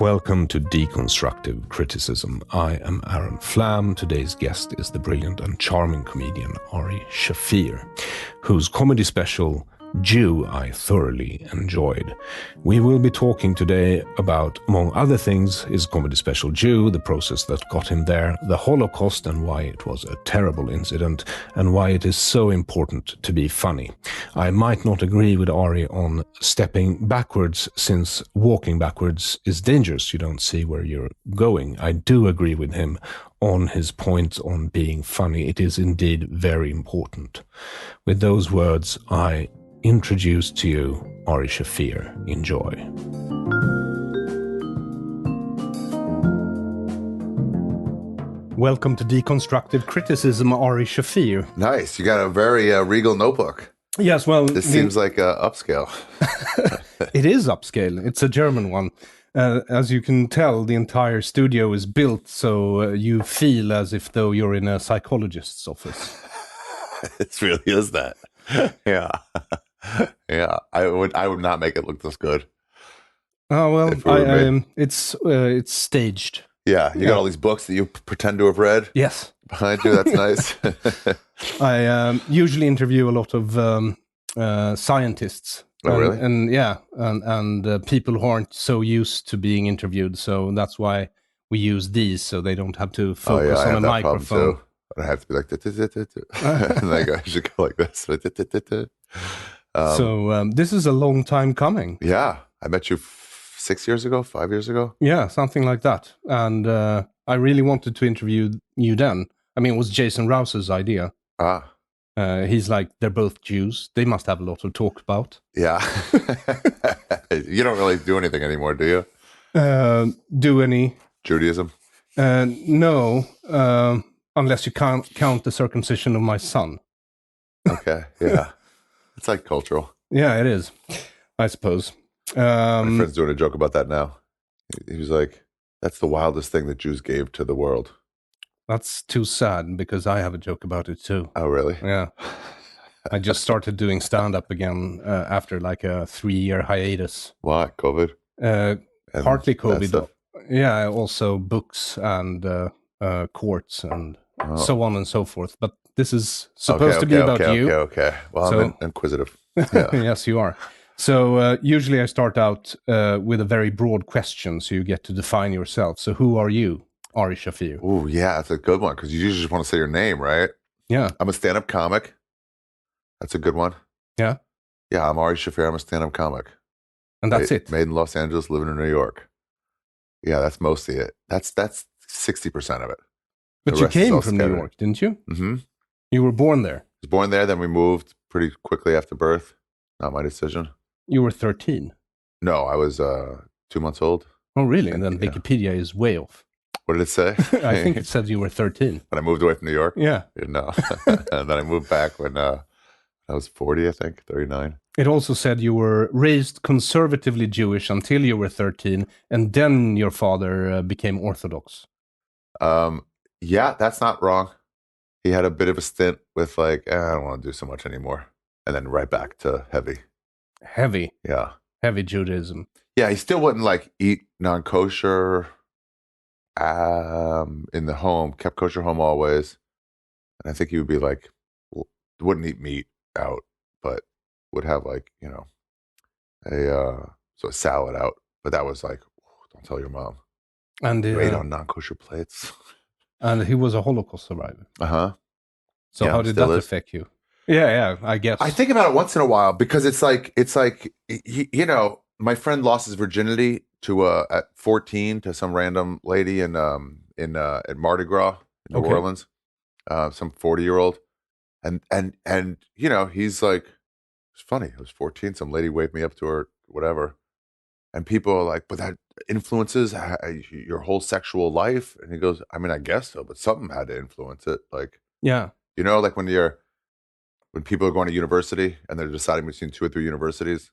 Welcome to Deconstructive Criticism. I am Aaron Flam. Today's guest is the brilliant and charming comedian Ari Shaffir, whose comedy special Jew I thoroughly enjoyed. We will be talking today about, among other things, his comedy special Jew, the process that got him there, the Holocaust and why it was a terrible incident, and why it is so important to be funny. I might not agree with Ari on stepping backwards, since walking backwards is dangerous. You don't see where you're going. I do agree with him on his point on being funny. It is indeed very important. With those words, I introduce to you Ari Shaffir. Enjoy. Welcome to Deconstructive Criticism, Ari Shaffir. Nice. You got a very regal notebook. Yes, well... This seems like upscale. It is upscale. It's a German one. As you can tell, the entire studio is built so you feel as if though you're in a psychologist's office. It really is that. Yeah. Yeah, I would not make it look this good. Oh well, it's staged. Yeah, you got all these books that you pretend to have read. Yes, behind you. That's nice. I usually interview a lot of scientists. Oh, really? And people who aren't so used to being interviewed, so that's why we use these, so they don't have to focus on a microphone. I have to be like, and I should go like this. So this is a long time coming. Yeah, I met you 6 years ago, 5 years ago. Yeah, something like that. And I really wanted to interview you then. I mean, it was Jason Rouse's idea. He's like, they're both Jews. They must have a lot to talk about. Yeah. You don't really do anything anymore, do you? Do any? Judaism? No, unless you can't count the circumcision of my son. Okay, yeah. It's like cultural. Yeah, it is, I suppose. My friend's doing a joke about that now. He was like, that's the wildest thing that Jews gave to the world. That's too sad, because I have a joke about it too. Oh, really? Yeah. I just started doing stand-up again after like a 3-year hiatus. Why? COVID? Partly COVID. Yeah, also books and courts and so on and so forth. But this is supposed to be about you. Okay. Well, I'm inquisitive. Yeah. Yes, you are. So usually I start out with a very broad question, so you get to define yourself. So who are you, Ari Shaffir? Oh, yeah, that's a good one, because you usually just want to say your name, right? Yeah. I'm a stand-up comic. That's a good one. Yeah? Yeah, I'm Ari Shaffir. I'm a stand-up comic. And that's it? Made in Los Angeles, living in New York. Yeah, that's mostly it. That's 60% of it. But you came from New York, didn't you? Mm-hmm. You were born there? I was born there, then we moved pretty quickly after birth. Not my decision. You were 13? No, I was 2 months old. Oh, really? And then Wikipedia is way off. What did it say? I think it said you were 13. When I moved away from New York? Yeah. No. And then I moved back when I was 40, I think, 39. It also said you were raised conservatively Jewish until you were 13, and then your father became Orthodox. Yeah, that's not wrong. He had a bit of a stint with like, I don't want to do so much anymore. And then right back to heavy. Heavy? Yeah. Heavy Judaism. Yeah, he still wouldn't like eat non-kosher in the home, kept kosher home always. And I think he would be like, wouldn't eat meat out, but would have like, a salad out. But that was like, don't tell your mom. And you ate on non-kosher plates. And he was a Holocaust survivor. Uh-huh. So how did that affect you? Yeah, I guess. I think about it once in a while, because it's like my friend lost his virginity to at 14 to some random lady in at Mardi Gras in New Orleans, some 40-year-old, and he's like, it's funny. I was 14, some lady waved me up to her, whatever, and people are like, but that influences your whole sexual life, and he goes, I mean, I guess so, but something had to influence it, like, yeah, like when people are going to university and they're deciding between 2 or 3 universities,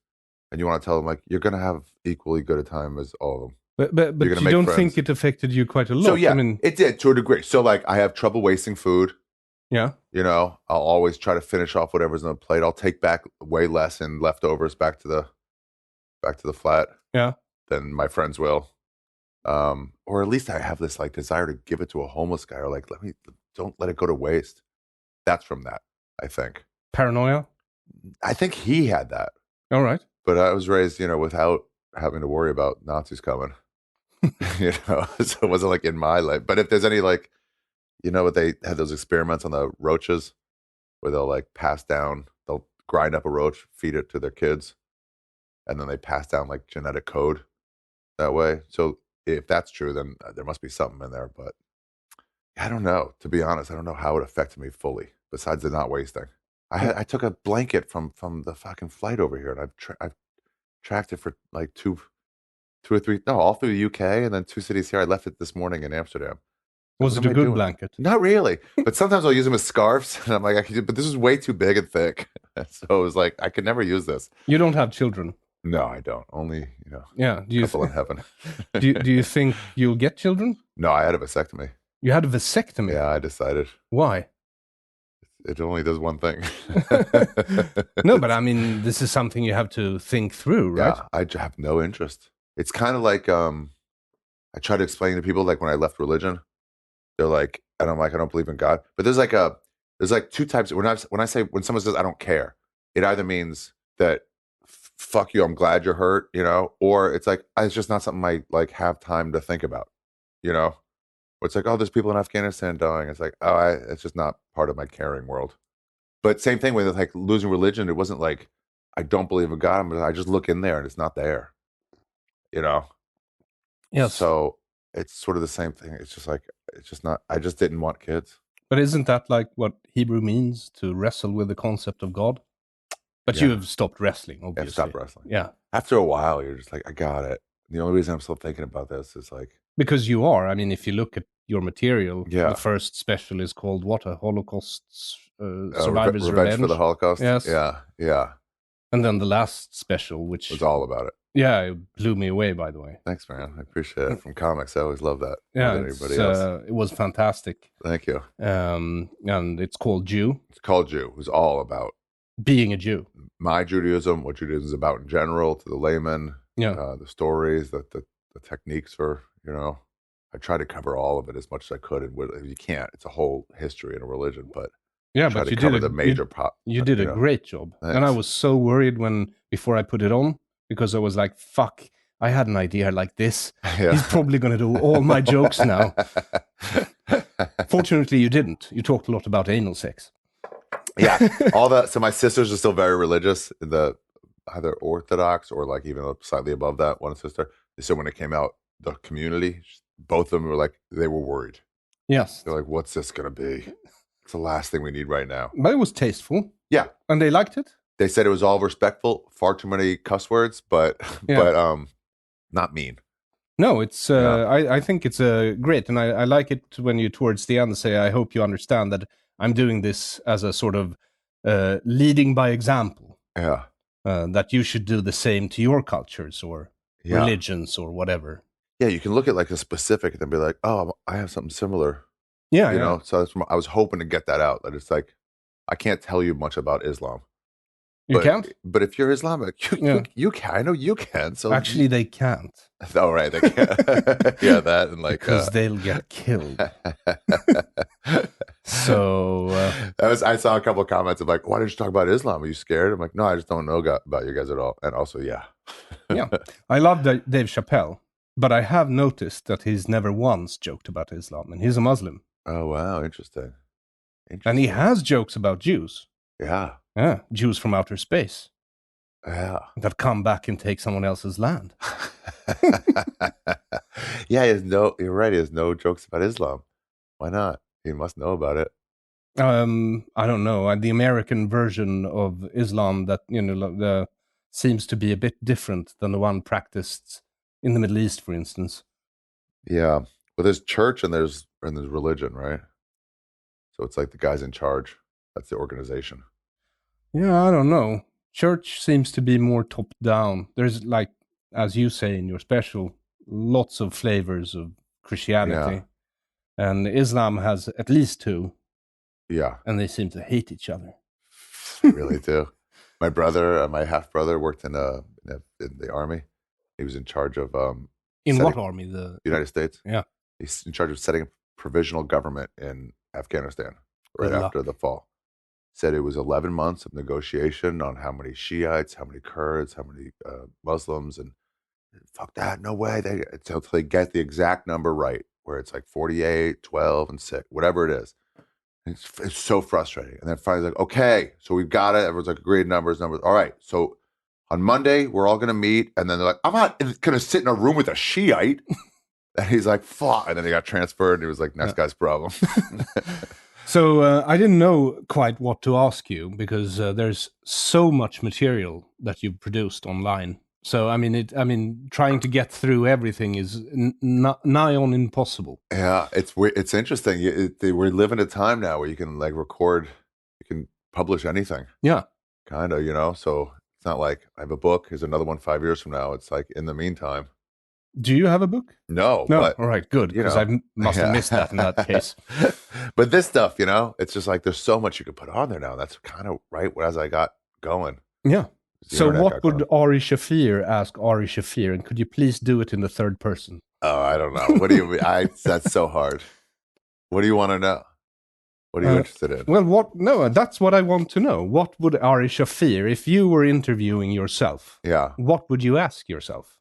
and you want to tell them like, you're going to have equally good a time as all of them. But you don't think it affected you quite a lot? So yeah, it did to a degree. So like, I have trouble wasting food. Yeah. I'll always try to finish off whatever's on the plate. I'll take back way less in leftovers back to the flat. Yeah. Than my friends will. Or at least I have this like desire to give it to a homeless guy, or like don't let it go to waste. That's from that, I think. Paranoia? I think he had that. All right. But I was raised, without having to worry about Nazis coming. So it wasn't like in my life. But if there's any like, what they had those experiments on the roaches where they'll like they'll grind up a roach, feed it to their kids, and then they pass down like genetic code that way. So if that's true, then there must be something in there. But I don't know. To be honest, I don't know how it affected me fully, besides the not wasting. I took a blanket from the fucking flight over here, and I've tracked it for like two or three, no, all through the UK, and then 2 cities here. I left it this morning in Amsterdam. Was it a good blanket? Not really, but sometimes I'll use them as scarves, and I'm like, but this is way too big and thick. So it was like, I could never use this. You don't have children? No, I don't. Only, yeah, a couple in heaven. do you think you'll get children? No, I had a vasectomy. You had a vasectomy? Yeah, I decided. Why? It only does one thing. No, but I mean, this is something you have to think through, right? Yeah, I have no interest. It's kind of like, I try to explain to people, like when I left religion, they're like, and I'm like, I don't believe in God. But there's like two types. When someone says I don't care, it either means that fuck you, I'm glad you're hurt, or it's like, it's just not something I like have time to think about, It's like, oh, there's people in Afghanistan dying. It's like, oh, it's just not part of my caring world. But same thing with like losing religion. It wasn't like I don't believe in God, but I just look in there and it's not there. Yes. So it's sort of the same thing. It's just like, it's just not, I just didn't want kids. But isn't that like what Hebrew means, to wrestle with the concept of God? But you have stopped wrestling, obviously. I've stopped wrestling. Yeah. After a while, you're just like, I got it. The only reason I'm still thinking about this is like... Because you are. I mean, if you look at your material, the first special is called what? A Holocaust Survivor's Revenge for the Holocaust? Yes. Yeah. And then the last special, which... was all about it. Yeah, it blew me away, by the way. Thanks, man. I appreciate it. From comics, I always love that. Yeah, it was fantastic. Thank you. And it's called Jew. It's called Jew. It was all about... being a Jew. My Judaism, what Judaism is about in general, to the layman, the stories, the techniques for, I try to cover all of it as much as I could. And you can't. It's a whole history and a religion, but... Yeah, but you did the major you did a great job. Thanks. And I was so worried before I put it on, because I was like, fuck, I had an idea like this. Yeah. He's probably going to do all my jokes now. Fortunately, you didn't. You talked a lot about anal sex. Yeah, so my sisters are still very religious, either Orthodox or like even slightly above that. One sister, so when it came out, the community, both of them were like, they were worried. Yes. They're like, what's this going to be? It's the last thing we need right now. But it was tasteful. Yeah. And they liked it? They said it was all respectful, far too many cuss words, but not mean. No, it's I think it's great, and I like it when you towards the end say, I hope you understand that I'm doing this as a sort of leading by example. Yeah. That you should do the same to your cultures or religions or whatever. Yeah, you can look at like a specific and then be like, oh, I have something similar. Yeah, you know. So I was hoping to get that out. That it's like, I can't tell you much about Islam. You can't? But if you're Islamic, you can. I know you can. So actually, they can't. Oh, right. They can't. Yeah, that and like... because they'll get killed. So... I saw a couple of comments of like, why didn't you talk about Islam? Are you scared? I'm like, no, I just don't know about you guys at all. And also, yeah. I love Dave Chappelle, but I have noticed that he's never once joked about Islam, and he's a Muslim. Oh, wow. Interesting. And he has jokes about Jews. Yeah. Yeah, Jews from outer space. Yeah. That come back and take someone else's land. Yeah, you're right. He has no jokes about Islam. Why not? He must know about it. I don't know. The American version of Islam that seems to be a bit different than the one practiced in the Middle East, for instance. Yeah. Well, there's church and there's religion, right? So it's like the guy's in charge. That's the organization. Yeah, I don't know. Church seems to be more top down. There's like, as you say in your special, lots of flavors of Christianity. Yeah. And Islam has at least two. Yeah. And they seem to hate each other. Really do. My brother, my half brother worked in the army. He was in charge of In what army? The United States. Yeah. He's in charge of setting up provisional government in Afghanistan right Good after the fall. Said it was 11 months of negotiation on how many Shiites, how many Kurds, how many Muslims, and fuck that, no way. Until they get the exact number right, where it's like 48, 12, and 6, whatever it is. And it's so frustrating. And then finally, like, okay, so we've got it. Everyone's like, agreed numbers. All right, so on Monday, we're all going to meet. And then they're like, I'm not going to sit in a room with a Shiite. And he's like, fuck. And then he got transferred. And he was like, next guy's problem. So I didn't know quite what to ask you because there's so much material that you've produced online. So I mean, trying to get through everything is nigh on impossible. Yeah, it's interesting. We live in a time now where you can like record, you can publish anything. Yeah, kind of. So it's not like I have a book. Here's another one 5 years from now. It's like in the meantime. Do you have a book? No. But, all right, good, because I must have missed that in that case. But this stuff, it's just like there's so much you could put on there now. That's kind of right as I got going. Yeah. So what would Ari Shaffir ask Ari Shaffir? And could you please do it in the third person? Oh, I don't know. What do you mean? That's so hard. What do you want to know? What are you interested in? Well, no, that's what I want to know. What would Ari Shaffir, if you were interviewing yourself, what would you ask yourself?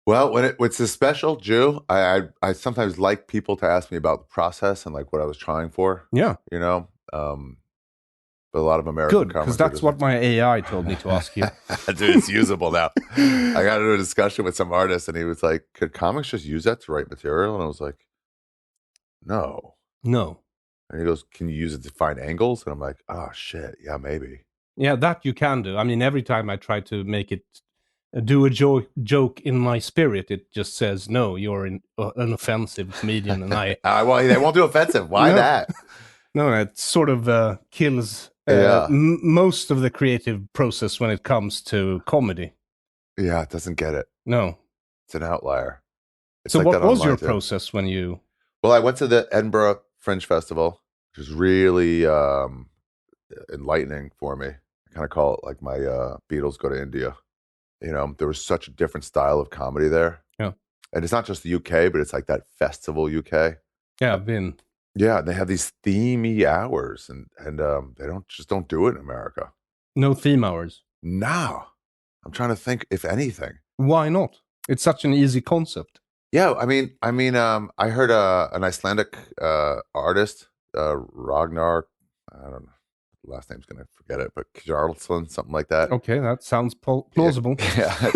Well, when it's a special Jew, I sometimes like people to ask me about the process and like what I was trying for. Yeah. But a lot of American good, because that's what my AI told me to ask you. Dude, it's usable now. I got into a discussion with some artist and he was like, could comics just use that to write material? And I was like, no. And he goes, can you use it to find angles? And I'm like, oh shit, yeah, maybe. Yeah, that you can do. I mean, every time I try to make it do a joke in my spirit, it just says, no, you're an offensive comedian. And well, they won't do offensive. Why that? No, it sort of kills most of the creative process when it comes to comedy. Yeah, it doesn't get it. No. It's an outlier. So like what was your process when you... Well, I went to the Edinburgh Fringe Festival, which was really enlightening for me. I kind of call it like my Beatles go to India. There was such a different style of comedy there. Yeah. And it's not just the UK, but it's like that festival UK. Yeah, I've been. Yeah, they have these themey hours and they don't do it in America. No theme hours? No. I'm trying to think if anything. Why not? It's such an easy concept. Yeah, I mean, I heard an Icelandic artist, Ragnar, I don't know. Last name's gonna forget it, but Kjarlsson, something like that. Okay, that sounds plausible. Yeah.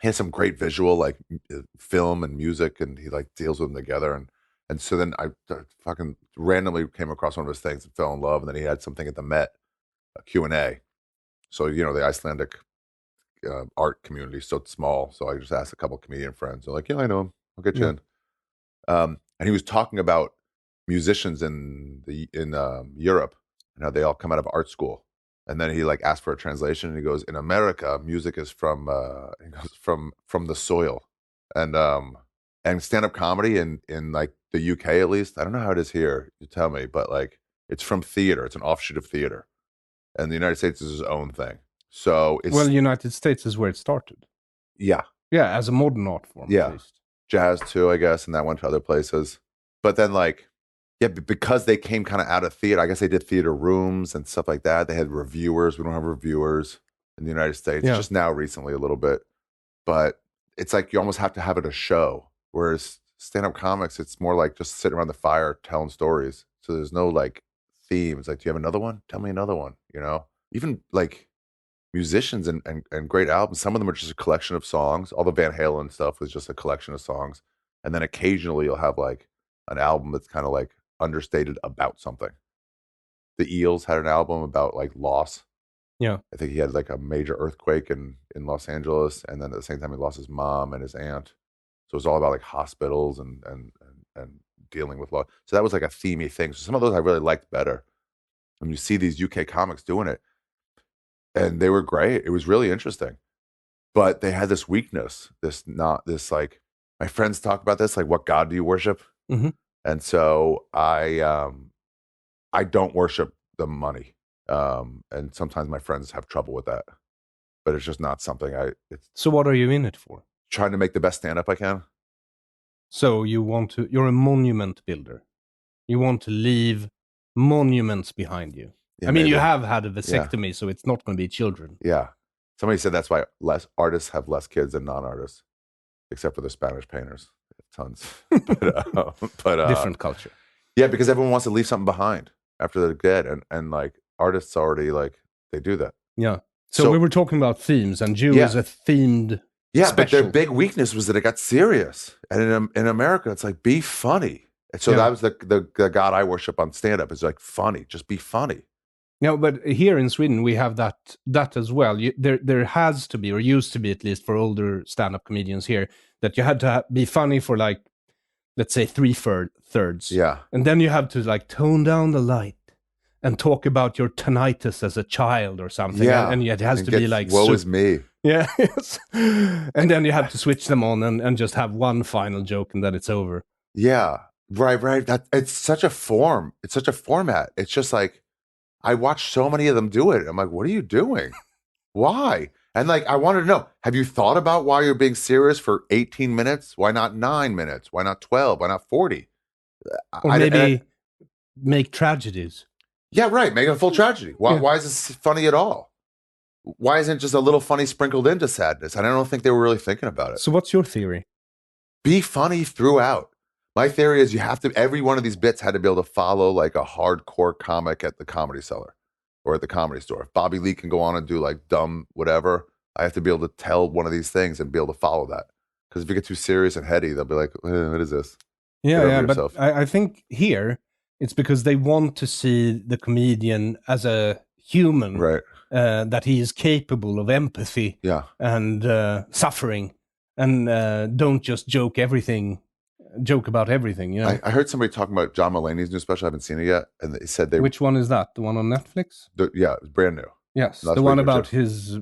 He has some great visual, like film and music, and he like deals with them together. And so then I fucking randomly came across one of his things and fell in love. And then he had something at the Met, a Q&A. So the Icelandic art community is so small. So I just asked a couple of comedian friends. They're like, yeah, I know him. I'll get you in. And he was talking about musicians in Europe, they all come out of art school, and then he like asked for a translation, and he goes, in America, music is from the soil, and stand-up comedy in like the UK, at least, I don't know how it is here, you tell me, but like it's from theater, it's an offshoot of theater, and the United States is its own thing. So it's the United States is where it started. Yeah, as a modern art form. At least. Jazz too, I guess, and that went to other places, but then like. Yeah, because they came kind of out of theater. I guess they did theater rooms and stuff like that. They had reviewers. We don't have reviewers in the United States. Yeah. Just now recently a little bit. But it's like you almost have to have it a show. Whereas stand-up comics, it's more like just sitting around the fire telling stories. So there's no like themes. Like, do you have another one? Tell me another one, Even like musicians and great albums. Some of them are just a collection of songs. All the Van Halen stuff was just a collection of songs. And then occasionally you'll have like an album that's kind of like understated about something. The Eels had an album about like loss. Yeah. I think he had like a major earthquake in Los Angeles, and then at the same time he lost his mom and his aunt. So it was all about like hospitals and dealing with loss. So that was like a themey thing. So some of those I really liked better. When you see these UK comics doing it, and they were great. It was really interesting. But they had this weakness, this like, my friends talk about this, like, what God do you worship? Mm-hmm. And so I don't worship the money, and sometimes my friends have trouble with that. But it's just not something So what are you in it for? trying to make the best stand-up I can. So you're a monument builder. You want to leave monuments behind you. Yeah, I mean, you maybe. have had a vasectomy, so it's not going to be children. Yeah. Somebody said that's why less artists have less kids than non-artists, except for the Spanish painters. Tons. but Different culture. Yeah, because everyone wants to leave something behind after they're dead. And like artists already, like, they do that. Yeah. So we were talking about themes, and Jew is a themed special. But their big weakness was that it got serious. And in America, it's like, be funny. And so that was the God I worship on stand-up, is like, funny. Just be funny. No, but here in Sweden, we have that as well. There has to be, or used to be at least for older stand-up comedians here, that you had to be funny for like, let's say 3/3. Yeah. And then you have to like tone down the light and talk about your tinnitus as a child or something. Yeah. And it has to be like... Woe is me. Yeah. Yes. And then you have to switch them on and just have one final joke and then it's over. Yeah. Right. It's such a form. It's such a format. It's just like, I watched so many of them do it. I'm like, what are you doing? Why? And like, I wanted to know, have you thought about why you're being serious for 18 minutes? Why not 9 minutes? Why not 12? Why not 40? Or maybe make tragedies. Yeah, right. Make it a full tragedy. Why is this funny at all? Why isn't just a little funny sprinkled into sadness? And I don't think they were really thinking about it. So what's your theory? Be funny throughout. My theory is every one of these bits had to be able to follow like a hardcore comic at the Comedy Cellar or at the Comedy Store. If Bobby Lee can go on and do like dumb whatever, I have to be able to tell one of these things and be able to follow that. Because if you get too serious and heady, they'll be like, what is this? Yeah, but I think here it's because they want to see the comedian as a human, right? That he is capable of empathy, and suffering, and don't just joke about everything. You know, I heard somebody talking about John Mulaney's new special. I haven't seen it yet, and they said Which one is that? The one on Netflix? Yeah, it's brand new. Yes, the one about his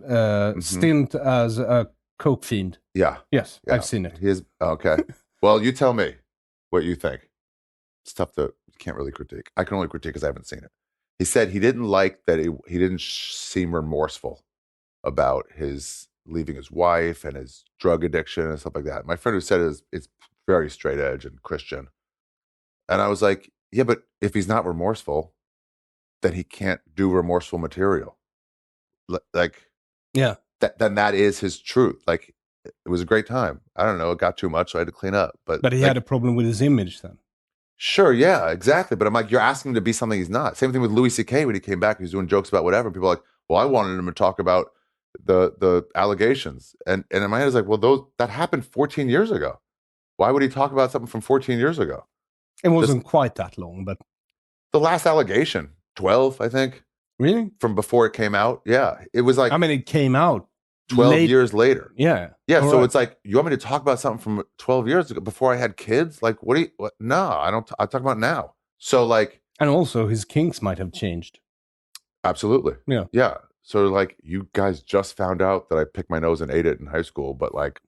stint as a coke fiend. Yeah. Yes, I've seen it. Okay. Well, you tell me what you think. It's tough to, can't really critique. I can only critique because I haven't seen it. He said he didn't like that he didn't seem remorseful about his leaving his wife and his drug addiction and stuff like that. My friend who said it's very straight edge and Christian. And I was like, yeah, but if he's not remorseful, then he can't do remorseful material. Like, yeah, then that is his truth. Like, it was a great time. I don't know, it got too much, so I had to clean up. But he had a problem with his image then. Sure, yeah, exactly. But I'm like, you're asking him to be something he's not. Same thing with Louis C.K. when he came back, he was doing jokes about whatever. And people are like, well, I wanted him to talk about the allegations. And in my head is like, well, that happened 14 years ago. Why would he talk about something from 14 years ago? It wasn't quite that long, but the last allegation, 12, I think. Really? From before it came out? Yeah. It was like, I mean, it came out 12 years later. Yeah. Yeah. So it's like, you want me to talk about something from 12 years ago before I had kids? Like, what? No, I don't. I talk about now. So like, and also his kinks might have changed. Absolutely. Yeah. Yeah. So like, you guys just found out that I picked my nose and ate it in high school, but like,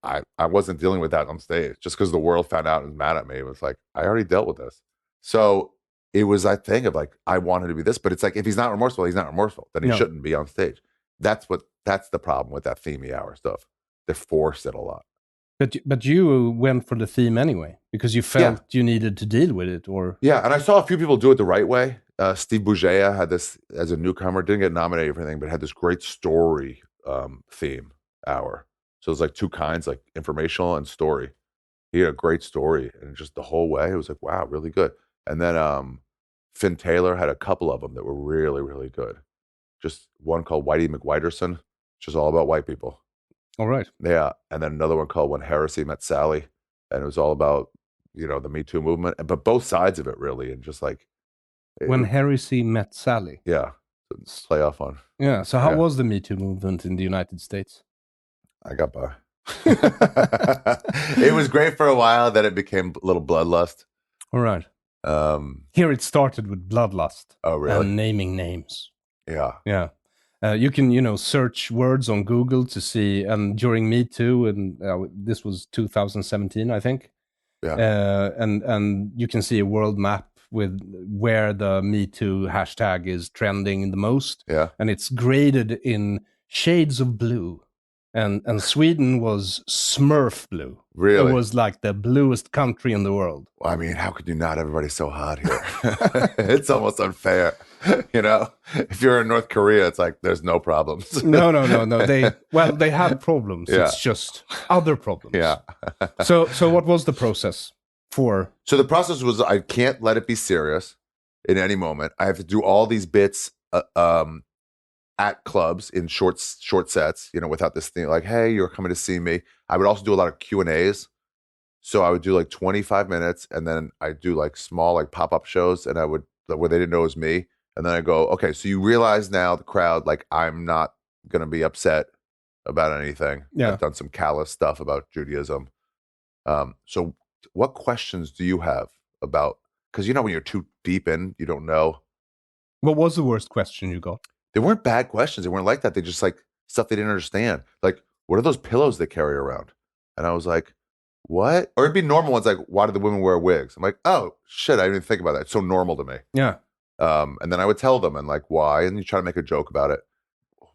I wasn't dealing with that on stage just because the world found out and was mad at me. It was like, I already dealt with this. So it was that thing of like, I wanted to be this, but it's like, if he's not remorseful, he's not remorseful. Then he shouldn't be on stage. That's the problem with that themey hour stuff. They forced it a lot. But you went for the theme anyway because you felt you needed to deal with it, or and I saw a few people do it the right way. Steve Bugeja had this as a newcomer, didn't get nominated for anything, but had this great story theme hour. So it was like two kinds, like informational and story. He had a great story, and just the whole way, it was like, wow, really good. And then Finn Taylor had a couple of them that were really, really good. Just one called Whitey McWhiterson, which is all about white people. All right. Yeah. And then another one called When Heresy Met Sally. And it was all about, the Me Too movement, but both sides of it really. And just like. When Heresy Met Sally. Yeah. Play off on. Yeah. So how was the Me Too movement in the United States? I got by. It was great for a while, then it became a little bloodlust. All right. Here it started with bloodlust. Oh, really? And naming names. Yeah. Yeah. You can, search words on Google to see, and during Me Too, and this was 2017, I think. Yeah. And you can see a world map with where the Me Too hashtag is trending the most. Yeah. And it's graded in shades of blue. and Sweden was Smurf blue. Really? It was like the bluest country in the world. Well, I mean, how could you not? Everybody's so hot here. It's almost unfair. If you're in North Korea, it's like there's no problems. No. They have problems. Yeah. It's just other problems. Yeah. So what was the process for? So the process was I can't let it be serious in any moment. I have to do all these bits at clubs in short sets, without this thing like, hey, you're coming to see me. I would also do a lot of Q&As. So I would do like 25 minutes, and then I do like small like pop-up shows, and I would where they didn't know it was me. And then I go, okay, so you realize now, the crowd, like I'm not gonna be upset about anything. Yeah. I've done some callous stuff about Judaism. So what questions do you have about, because when you're too deep in, you don't know. What was the worst question you got? They weren't bad questions. They weren't like that. They just like stuff they didn't understand. Like, what are those pillows they carry around? And I was like, what? Or it'd be normal ones like, why do the women wear wigs? I'm like, oh shit, I didn't even think about that. It's so normal to me. Yeah. And then I would tell them and like, why? And you try to make a joke about it.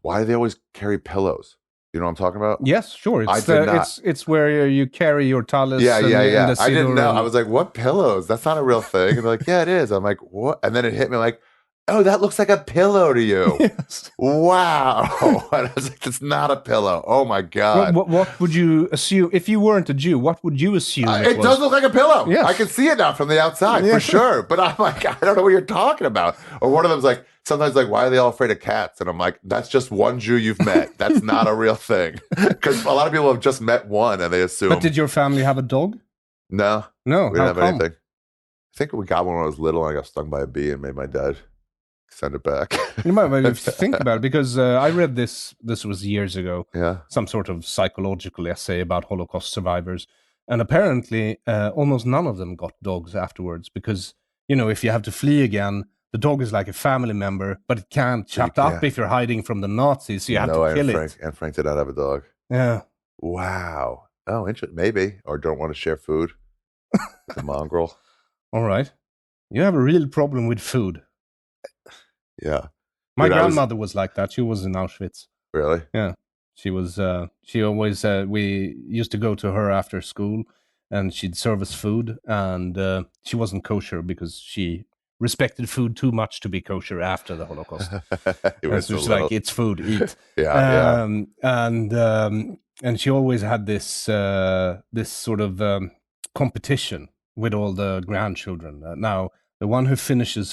Why do they always carry pillows? You know what I'm talking about? Yes, sure. It's where you carry your talis. Yeah. And I didn't know. I was like, what pillows? That's not a real thing. And they're like, yeah, it is. I'm like, what? And then it hit me like, oh, that looks like a pillow to you. Yes. Wow. And I was like, it's not a pillow. Oh my God. What would you assume, if you weren't a Jew, what would you assume it does look like a pillow. Yes. I can see it now from the outside, for sure. But I'm like, I don't know what you're talking about. Or one of them's like, sometimes like, why are they all afraid of cats? And I'm like, that's just one Jew you've met. That's not a real thing. Because a lot of people have just met one and they assume. But did your family have a dog? No. No. We didn't have anything. I think we got one when I was little and I got stung by a bee and made my dad send it back. You might maybe think about it, because I read this was years ago. Yeah. Some sort of psychological essay about Holocaust survivors. And apparently almost none of them got dogs afterwards, because, if you have to flee again, the dog is like a family member, but it can't shut up if you're hiding from the Nazis, so you have to kill it. And Frank did not have a dog. Yeah. Wow. Oh, interesting. Maybe. Or don't want to share food. The mongrel. All right. You have a real problem with food. Yeah. My grandmother was like that. She was in Auschwitz. Really? Yeah. She was, she always, we used to go to her after school and she'd serve us food, and she wasn't kosher because she respected food too much to be kosher after the Holocaust. It was just like, it's food, eat. And she always had this, this sort of competition with all the grandchildren. Now, the one who finishes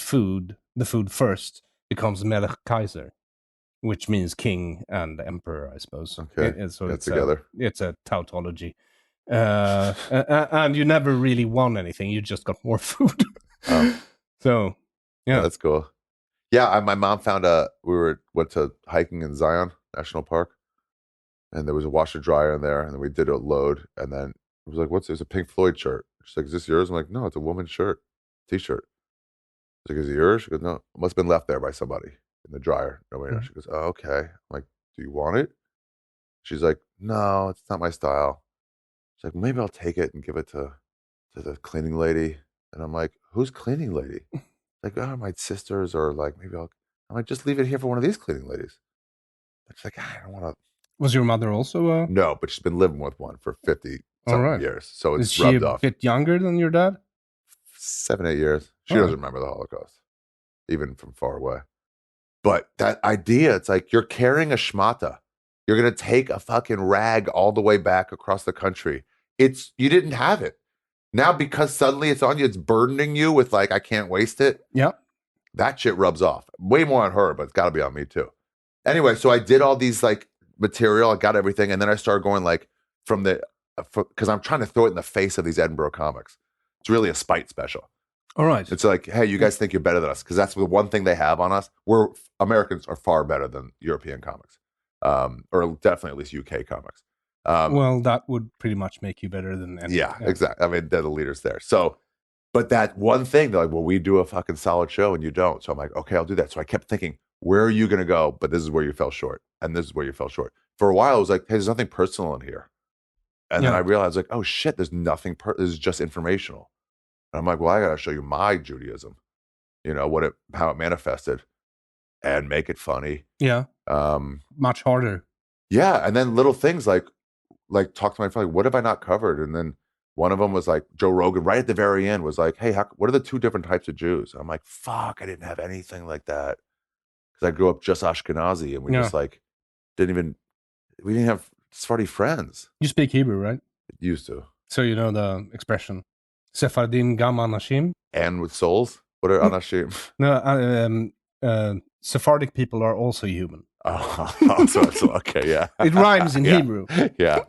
the food first, becomes Melech Kaiser, which means king and emperor, I suppose. Okay, So it's together. It's a tautology. And you never really won anything. You just got more food. Oh. So, yeah. That's cool. Yeah, my mom found went to hiking in Zion National Park, and there was a washer dryer in there, and then we did a load, and then it was like, it's a Pink Floyd shirt. She's like, is this yours? I'm like, no, it's a woman's shirt, t-shirt. She's like, is it yours? She goes, no, it must have been left there by somebody in the dryer. Nobody knows. She goes, oh, okay. I'm like, do you want it? She's like, no, it's not my style. She's like, maybe I'll take it and give it to the cleaning lady. And I'm like, who's cleaning lady? Like, oh, my sisters, or like, maybe I'm like, just leave it here for one of these cleaning ladies. And she's like, I don't want to. Was your mother also? No, but she's been living with one for 50 something years. So it's rubbed off. Is she a bit younger than your dad? 7, 8 years. She doesn't remember the Holocaust, even from far away. But that idea, it's like, you're carrying a shmata. You're going to take a fucking rag all the way back across the country. You didn't have it. Now, because suddenly it's on you, it's burdening you with like, I can't waste it. Yeah. That shit rubs off. Way more on her, but it's got to be on me too. Anyway, so I did all these like material. I got everything. And then I started going like because I'm trying to throw it in the face of these Edinburgh comics. It's really a spite special. All right. It's like, hey, you guys think you're better than us, because that's the one thing they have on us. Americans are far better than European comics, or definitely at least UK comics. Well, that would pretty much make you better than anyone. Yeah, exactly. I mean, they're the leaders there. So, but that one thing, they're like, well, we do a fucking solid show and you don't. So I'm like, okay, I'll do that. So I kept thinking, where are you going to go? But this is where you fell short. And this is where you fell short. For a while, I was like, hey, there's nothing personal in here. And then I realized, like, oh shit, there's nothing, this is just informational. And I'm like, well, I got to show you my Judaism, how it manifested, and make it funny. Yeah. Much harder. Yeah, and then little things like talk to my friend, like, what have I not covered? And then one of them was like Joe Rogan, right at the very end, was like, hey, what are the two different types of Jews? And I'm like, fuck, I didn't have anything like that because I grew up just Ashkenazi, and we just like we didn't have Sephardi friends. You speak Hebrew, right? Used to. So you know the expression, Sephardim gam anashim? And with souls? What are anashim? No, Sephardic people are also human. Oh, so okay, yeah. It rhymes in Hebrew. Yeah.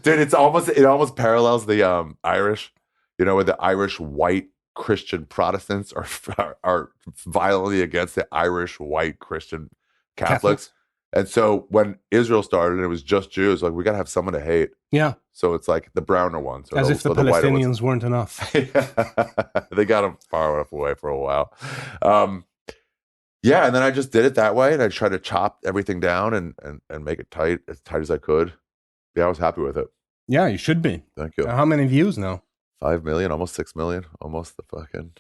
Dude, it almost parallels the Irish, where the Irish white Christian Protestants are violently against the Irish white Christian Catholics. And so when Israel started and it was just Jews, like, we got to have someone to hate. Yeah. So it's like the browner ones. As if the Palestinians weren't enough. They got them far enough away for a while. Yeah, and then I just did it that way, and I tried to chop everything down and make it as tight as I could. Yeah, I was happy with it. Yeah, you should be. Thank you. How many views now? 5 million, almost 6 million, almost the fucking.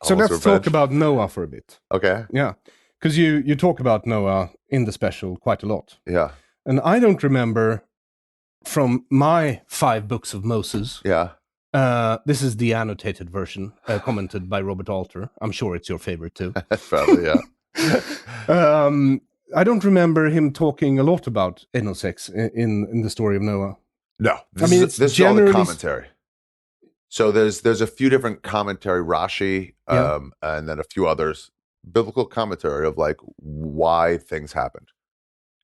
So let's talk about Noah for a bit. Okay. Yeah, because you talk about Noah in the special quite a lot. Yeah. And I don't remember from my 5 books of Moses. Yeah. This is the annotated version, commented by Robert Alter. I'm sure it's your favorite too. Probably, yeah. I don't remember him talking a lot about anal sex in the story of Noah. No, this is all the commentary. So there's a few different commentary, Rashi, and then a few others, biblical commentary of like why things happened.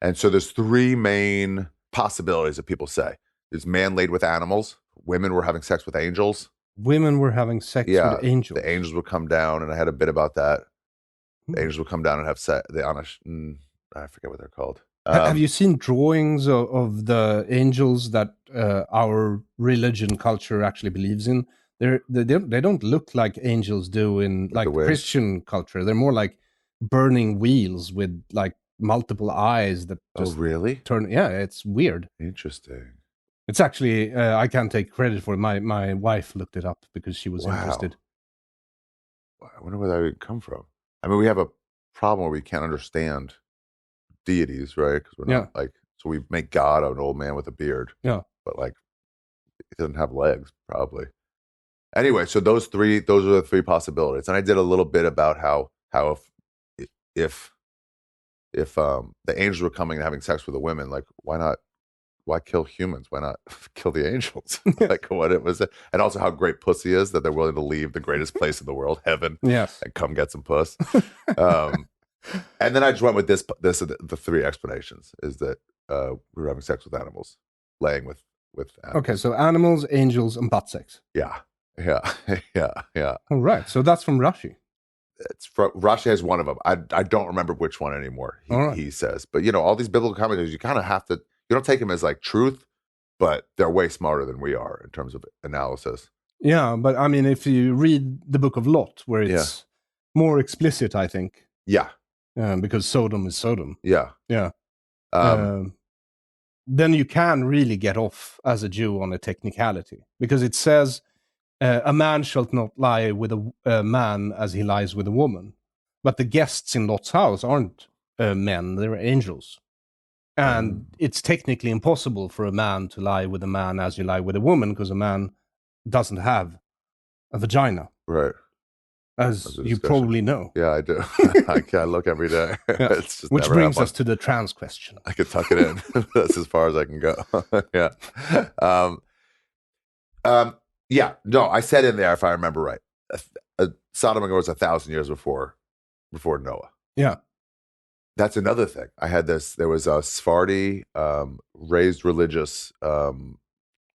And so there's 3 main possibilities that people say. There's man laid with animals. Women were having sex with angels. Women were having sex with angels. The angels would come down, and I had a bit about that. The angels would come down and have sex. I forget what they're called. Have you seen drawings of the angels that our religion culture actually believes in? They don't look like angels do in like Christian culture. They're more like burning wheels with like multiple eyes that just really turn. Yeah, it's weird. Interesting. It's actually I can't take credit for it. My wife looked it up because she was interested. I wonder where that would come from. I mean, we have a problem where we can't understand deities, right? Because we're not like, so we make God an old man with a beard. Yeah. But like, it doesn't have legs, probably. Anyway, so those are the 3 possibilities. And I did a little bit about how if the angels were coming and having sex with the women, like, why kill humans? Why not kill the angels? Like, what it was, and also how great pussy is that they're willing to leave the greatest place in the world, heaven, and come get some puss. And then I just went with this the 3 explanations is that we were having sex with animals, laying with animals. Okay, so animals, angels, and butt sex. Yeah. All right, so that's from Rashi. Rashi has one of them. I don't remember which one anymore. He says, but all these biblical commentators, you kind of have to. You don't take them as like truth, but they're way smarter than we are in terms of analysis. Yeah, but I mean, if you read the Book of Lot, where it's more explicit, I think. Yeah. Because Sodom is Sodom. Yeah. Yeah. Then you can really get off as a Jew on a technicality. Because it says, a man shall not lie with a man as he lies with a woman. But the guests in Lot's house aren't men, they're angels. And it's technically impossible for a man to lie with a man as you lie with a woman, because a man doesn't have a vagina. Right. As you probably know. Yeah, I do. I look every day. It's just which brings us to the trans question. I could tuck it in. That's as far as I can go. Yeah. No, I said in there, if I remember right, Sodom and Gomorrah was 1,000 years before Noah. Yeah. That's another thing. I had this. There was a Sephardi, raised religious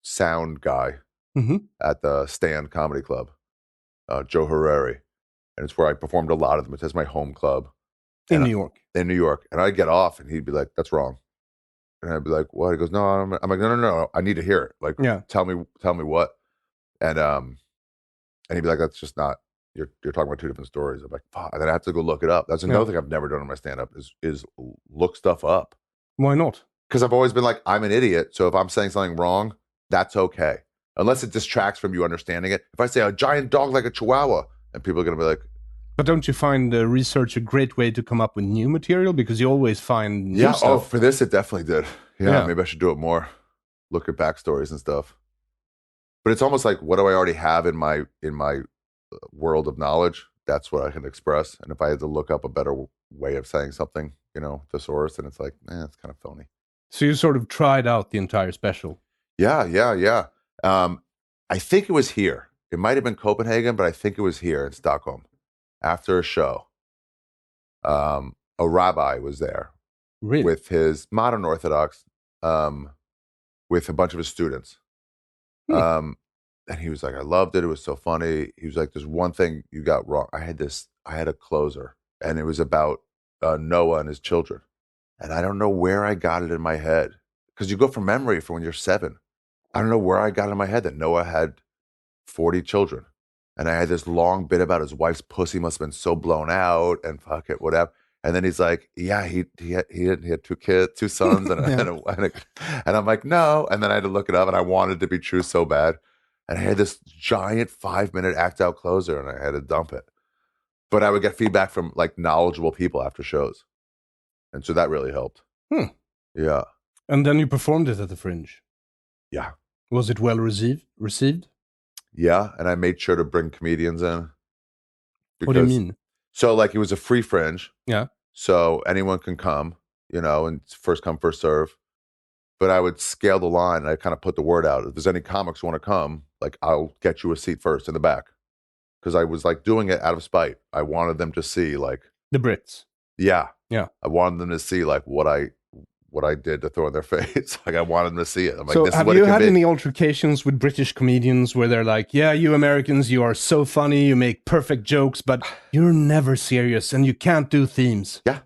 sound guy at the Stand Comedy Club, Joe Harari, and it's where I performed a lot of them. It's my home club in New York. In New York, and I'd get off, and he'd be like, "That's wrong," and I'd be like, "What?" He goes, "No, I'm like, no, I need to hear it. Like, tell me what," and he'd be like, "That's just not." You're talking about 2 different stories. I'm like, fuck. And then I have to go look it up. That's another thing I've never done on my stand-up is look stuff up. Why not? Because I've always been like, I'm an idiot. So if I'm saying something wrong, that's okay. Unless it distracts from you understanding it. If I say a giant dog like a chihuahua, and people are going to be like, But don't you find research a great way to come up with new material? Because you always find new Yeah. stuff. Oh, for this, it definitely did. Yeah. Yeah. Maybe I should do it more. Look at backstories and stuff. But it's almost like, what do I already have in my world of knowledge? That's what I can express. And if I had to look up a better way of saying something, you know, the source, then it's like, it's kind of phony. So you sort of tried out the entire special. Yeah. I think it was here. It might have been Copenhagen, but I think it was here in Stockholm. After a show, a rabbi was there Really? with his modern Orthodox, with a bunch of his students. And he was like, I loved it. It was so funny. He was like, there's one thing you got wrong. I had a closer, and it was about Noah and his children. And I don't know where I got it in my head, because you go from memory from when you're 7. I don't know where I got it in my head that Noah had 40 children. And I had this long bit about his wife's pussy must have been so blown out and fuck it, whatever. And then he's like, yeah, he had 2 kids, 2 sons, and, and I'm like, no. And then I had to look it up, and I wanted it to be true so bad. And I had this giant 5-minute act out closer, and I had to dump it. But I would get feedback from like knowledgeable people after shows. And so that really helped. Yeah. And then you performed it at the Fringe. Yeah. Was it well received? Yeah. And I made sure to bring comedians in. What do you mean? So like it was a free Fringe. Yeah. So anyone can come, you know, and it's first come, first serve. But I would scale the line, and I kind of put the word out. If there's any comics who want to come, like, I'll get you a seat first in the back. Because I was like doing it out of spite. I wanted them to see like the Brits. Yeah. Yeah. I wanted them to see like what I did to throw in their face. Like I wanted them to see it. I'm like, so this have is what you it had be. any altercations with British comedians where they're like, yeah, you Americans, you are so funny, you make perfect jokes, but you're never serious and you can't do themes? Yeah.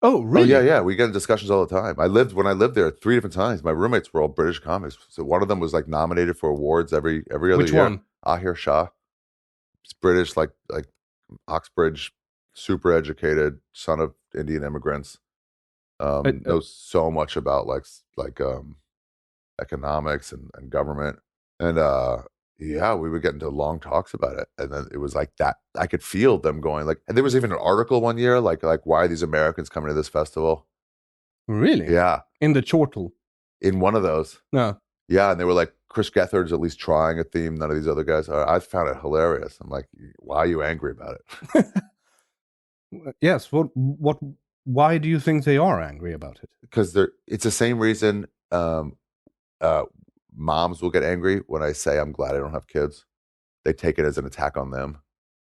Oh, really? Oh, yeah. We get in discussions all the time. When I lived there 3 different times, my roommates were all British comics. So one of them was like nominated for awards every other year. Which one? Ari Shaffir. It's British, like Oxbridge, super educated, son of Indian immigrants. Knows so much about like economics and government. And yeah, we would get into long talks about it. And then it was like that. I could feel them going like, and there was even an article one year, like why are these Americans coming to this festival? Really? Yeah. In the chortle? In one of those. No. Yeah. And they were like, Chris Gethard's at least trying a theme. None of these other guys are. I found it hilarious. I'm like, why are you angry about it? Yes. Why do you think they are angry about it? Because it's the same reason moms will get angry when I say I'm glad I don't have kids. They take it as an attack on them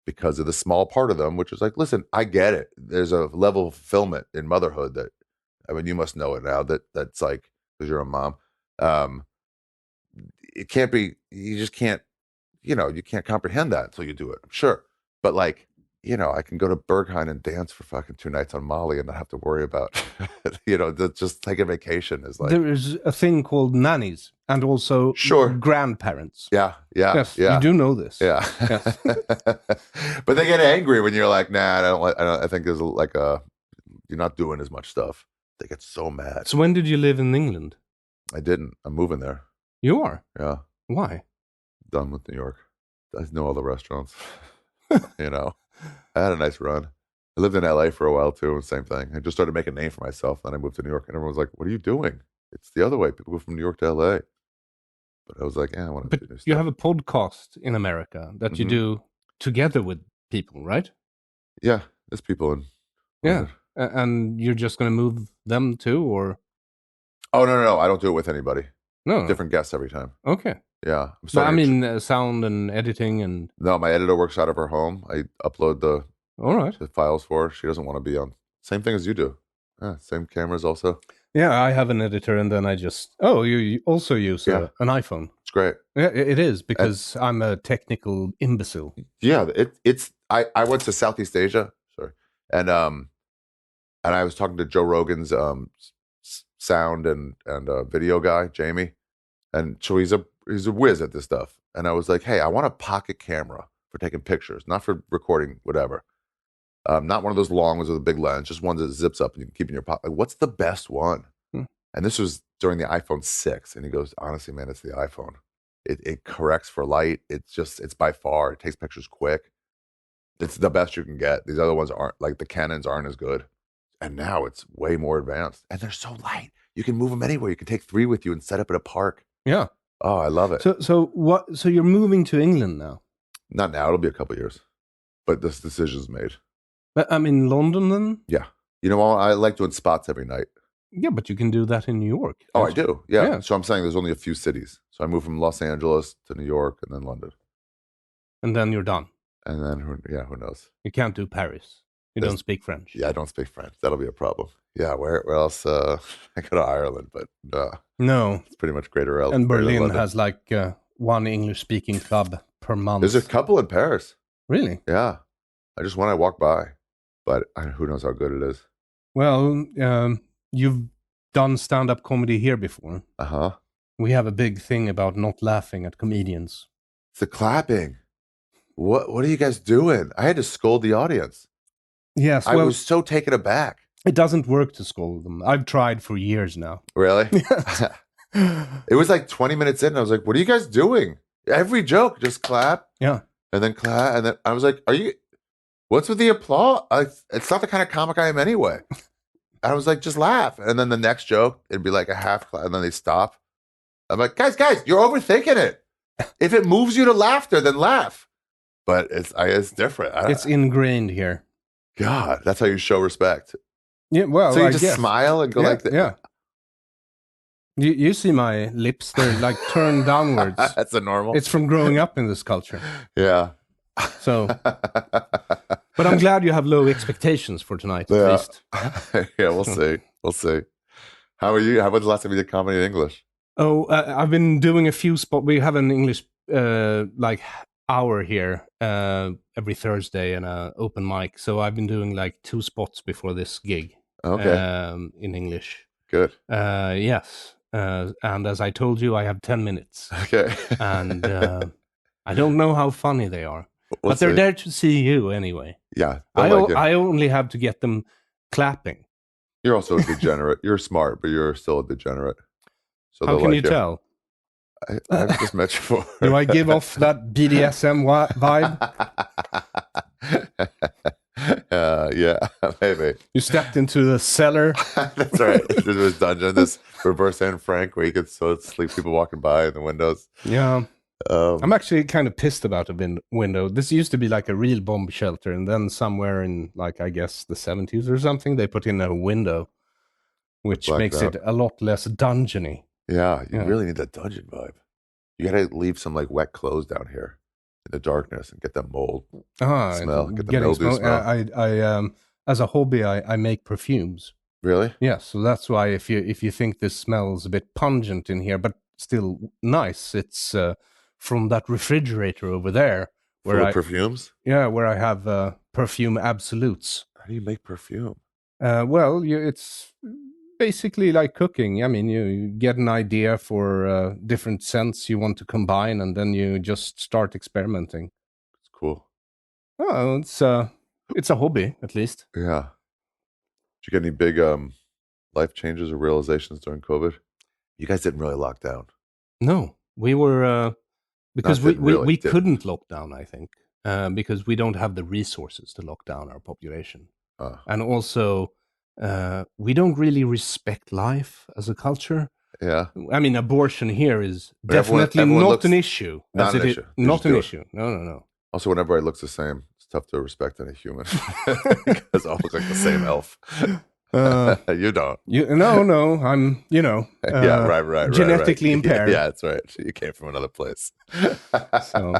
because of the small part of them, which is like, listen, I get it. There's a level of fulfillment in motherhood that, I mean, you must know it now that's like, because you're a mom. It can't be, you just can't, you can't comprehend that until you do it. I'm sure. But like, I can go to Berghain and dance for fucking 2 nights on Molly and not have to worry about, just taking vacation is like. There is a thing called nannies and also grandparents. Yeah. Yes, you do know this. Yeah. Yes. But they get angry when you're like, nah, I think there's like you're not doing as much stuff. They get so mad. So when did you live in England? I didn't. I'm moving there. You are? Yeah. Why? Done with New York. I know all the restaurants. I had a nice run. I lived in LA for a while too, and same thing. I just started making a name for myself. Then I moved to New York, and everyone was like, "What are you doing?" It's the other way. People go from New York to LA. But I was like, "Yeah, I want to do new stuff." You have a podcast in America that you do together with people, right? Yeah, there's people in. Yeah, and you're just going to move them too, or? Oh no! I don't do it with anybody. No, different guests every time. Okay. Yeah, I mean, sound and editing and. No, my editor works out of her home. I upload the files for her. She doesn't want to be on. Same thing as you do. Yeah, same cameras also. Yeah, I have an editor, and then I just. Oh, you also use an iPhone. It's great. Yeah, it is because I'm a technical imbecile. Yeah, it's. I went to Southeast Asia. Sorry, and I was talking to Joe Rogan's sound and video guy, Jamie, and so he's a whiz at this stuff. And I was like, hey, I want a pocket camera for taking pictures, not for recording whatever. Not one of those long ones with a big lens, just one that zips up and you can keep in your pocket. Like, what's the best one? And this was during the iPhone 6. And he goes, honestly, man, it's the iPhone. It corrects for light. It's by far, it takes pictures quick. It's the best you can get. These other ones aren't, like the Canons aren't as good. And now it's way more advanced. And they're so light. You can move them anywhere. You can take 3 with you and set up at a park. Yeah. Oh, I love it. So you're moving to England now? Not now. It'll be a couple years. But this decision's made. But I'm in London then? Yeah. You know, I like doing spots every night. Yeah, but you can do that in New York. Oh, I do. Yeah. So I'm saying there's only a few cities. So I moved from Los Angeles to New York and then London. And then you're done. And then, who knows? You can't do Paris. You don't speak French. Yeah, I don't speak French. That'll be a problem. Yeah, where else? I go to Ireland, but no. It's pretty much Greater Ireland. And Berlin has like one English-speaking club per month. There's a couple in Paris. Really? Yeah. I walk by, but who knows how good it is. Well, you've done stand-up comedy here before. Uh-huh. We have a big thing about not laughing at comedians. It's the clapping. What are you guys doing? I had to scold the audience. Yes, I was so taken aback. It doesn't work to scold them. I've tried for years now. Really? It was like 20 minutes in, and I was like, what are you guys doing? Every joke, just clap. Yeah. And then clap. And then I was like, what's with the applause? It's not the kind of comic I am anyway. I was like, just laugh. And then the next joke, it'd be like a half clap, and then they stop. I'm like, guys, you're overthinking it. If it moves you to laughter, then laugh. But it's different. It's ingrained here. God, that's how you show respect. Yeah, well, so you just smile and go like that. Yeah. You see my lips; they're like turned downwards. That's a normal. It's from growing up in this culture. Yeah. So, but I'm glad you have low expectations for tonight. At least. Yeah, we'll see. We'll see. How are you? How was the last time you did comedy in English? Oh, I've been doing a few spots. We have an English like hour here every Thursday and an open mic. So I've been doing like 2 spots before this gig. Okay. In English. Good. Yes. And as I told you, I have 10 minutes. Okay. And I don't know how funny they are. But they're there to see you anyway. Yeah. I only have to get them clapping. You're also a degenerate. You're smart, but you're still a degenerate. So how can you tell? I've just met you before. Do I give off that BDSM vibe? Yeah, maybe. You stepped into the cellar. That's right. There was dungeon, this reverse Anne Frank where you could sleep people walking by in the windows. Yeah. I'm actually kind of pissed about a window. This used to be like a real bomb shelter, and then somewhere in, like, I guess the 70s or something, they put in a window, which makes it a lot less dungeony. Yeah, you really need that dungeon vibe. You gotta leave some like wet clothes down here in the darkness and get that mold smell, get the mildew smell. I as a hobby, I make perfumes. Really? Yes, so that's why if you think this smells a bit pungent in here, but still nice, it's from that refrigerator over there. Full of perfumes? Yeah, where I have perfume absolutes. How do you make perfume? Well, it's basically like cooking. I mean, you get an idea for different scents you want to combine, and then you just start experimenting. It's cool. Oh, it's a hobby, at least. Yeah. Did you get any big life changes or realizations during COVID? You guys didn't really lock down. No, we were because we couldn't lock down. I think because we don't have the resources to lock down our population, and also. We don't really respect life as a culture. Yeah. I mean, abortion here is definitely not an issue. Not an issue. Not an issue. No. Also, when everybody looks the same, it's tough to respect any human. Because all look like the same elf. You don't. No. I'm, yeah, right. Genetically impaired. Yeah, that's right. You came from another place. So,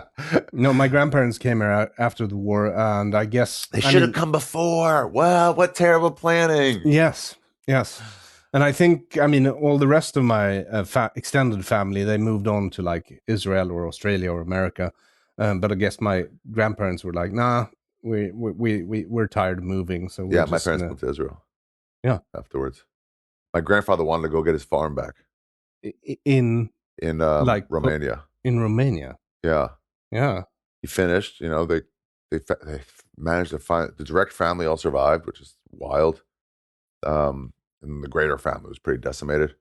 no, my grandparents came here after the war, and I guess they should have come before. Well, what terrible planning. Yes. And I think, all the rest of my extended family, they moved on to like Israel or Australia or America. But I guess my grandparents were like, nah, we're tired of moving. So my parents moved to Israel. Yeah. Afterwards, my grandfather wanted to go get his farm back in like Romania. In Romania. Yeah. He finished. They managed to find the direct family all survived, which is wild. And the greater family was pretty decimated.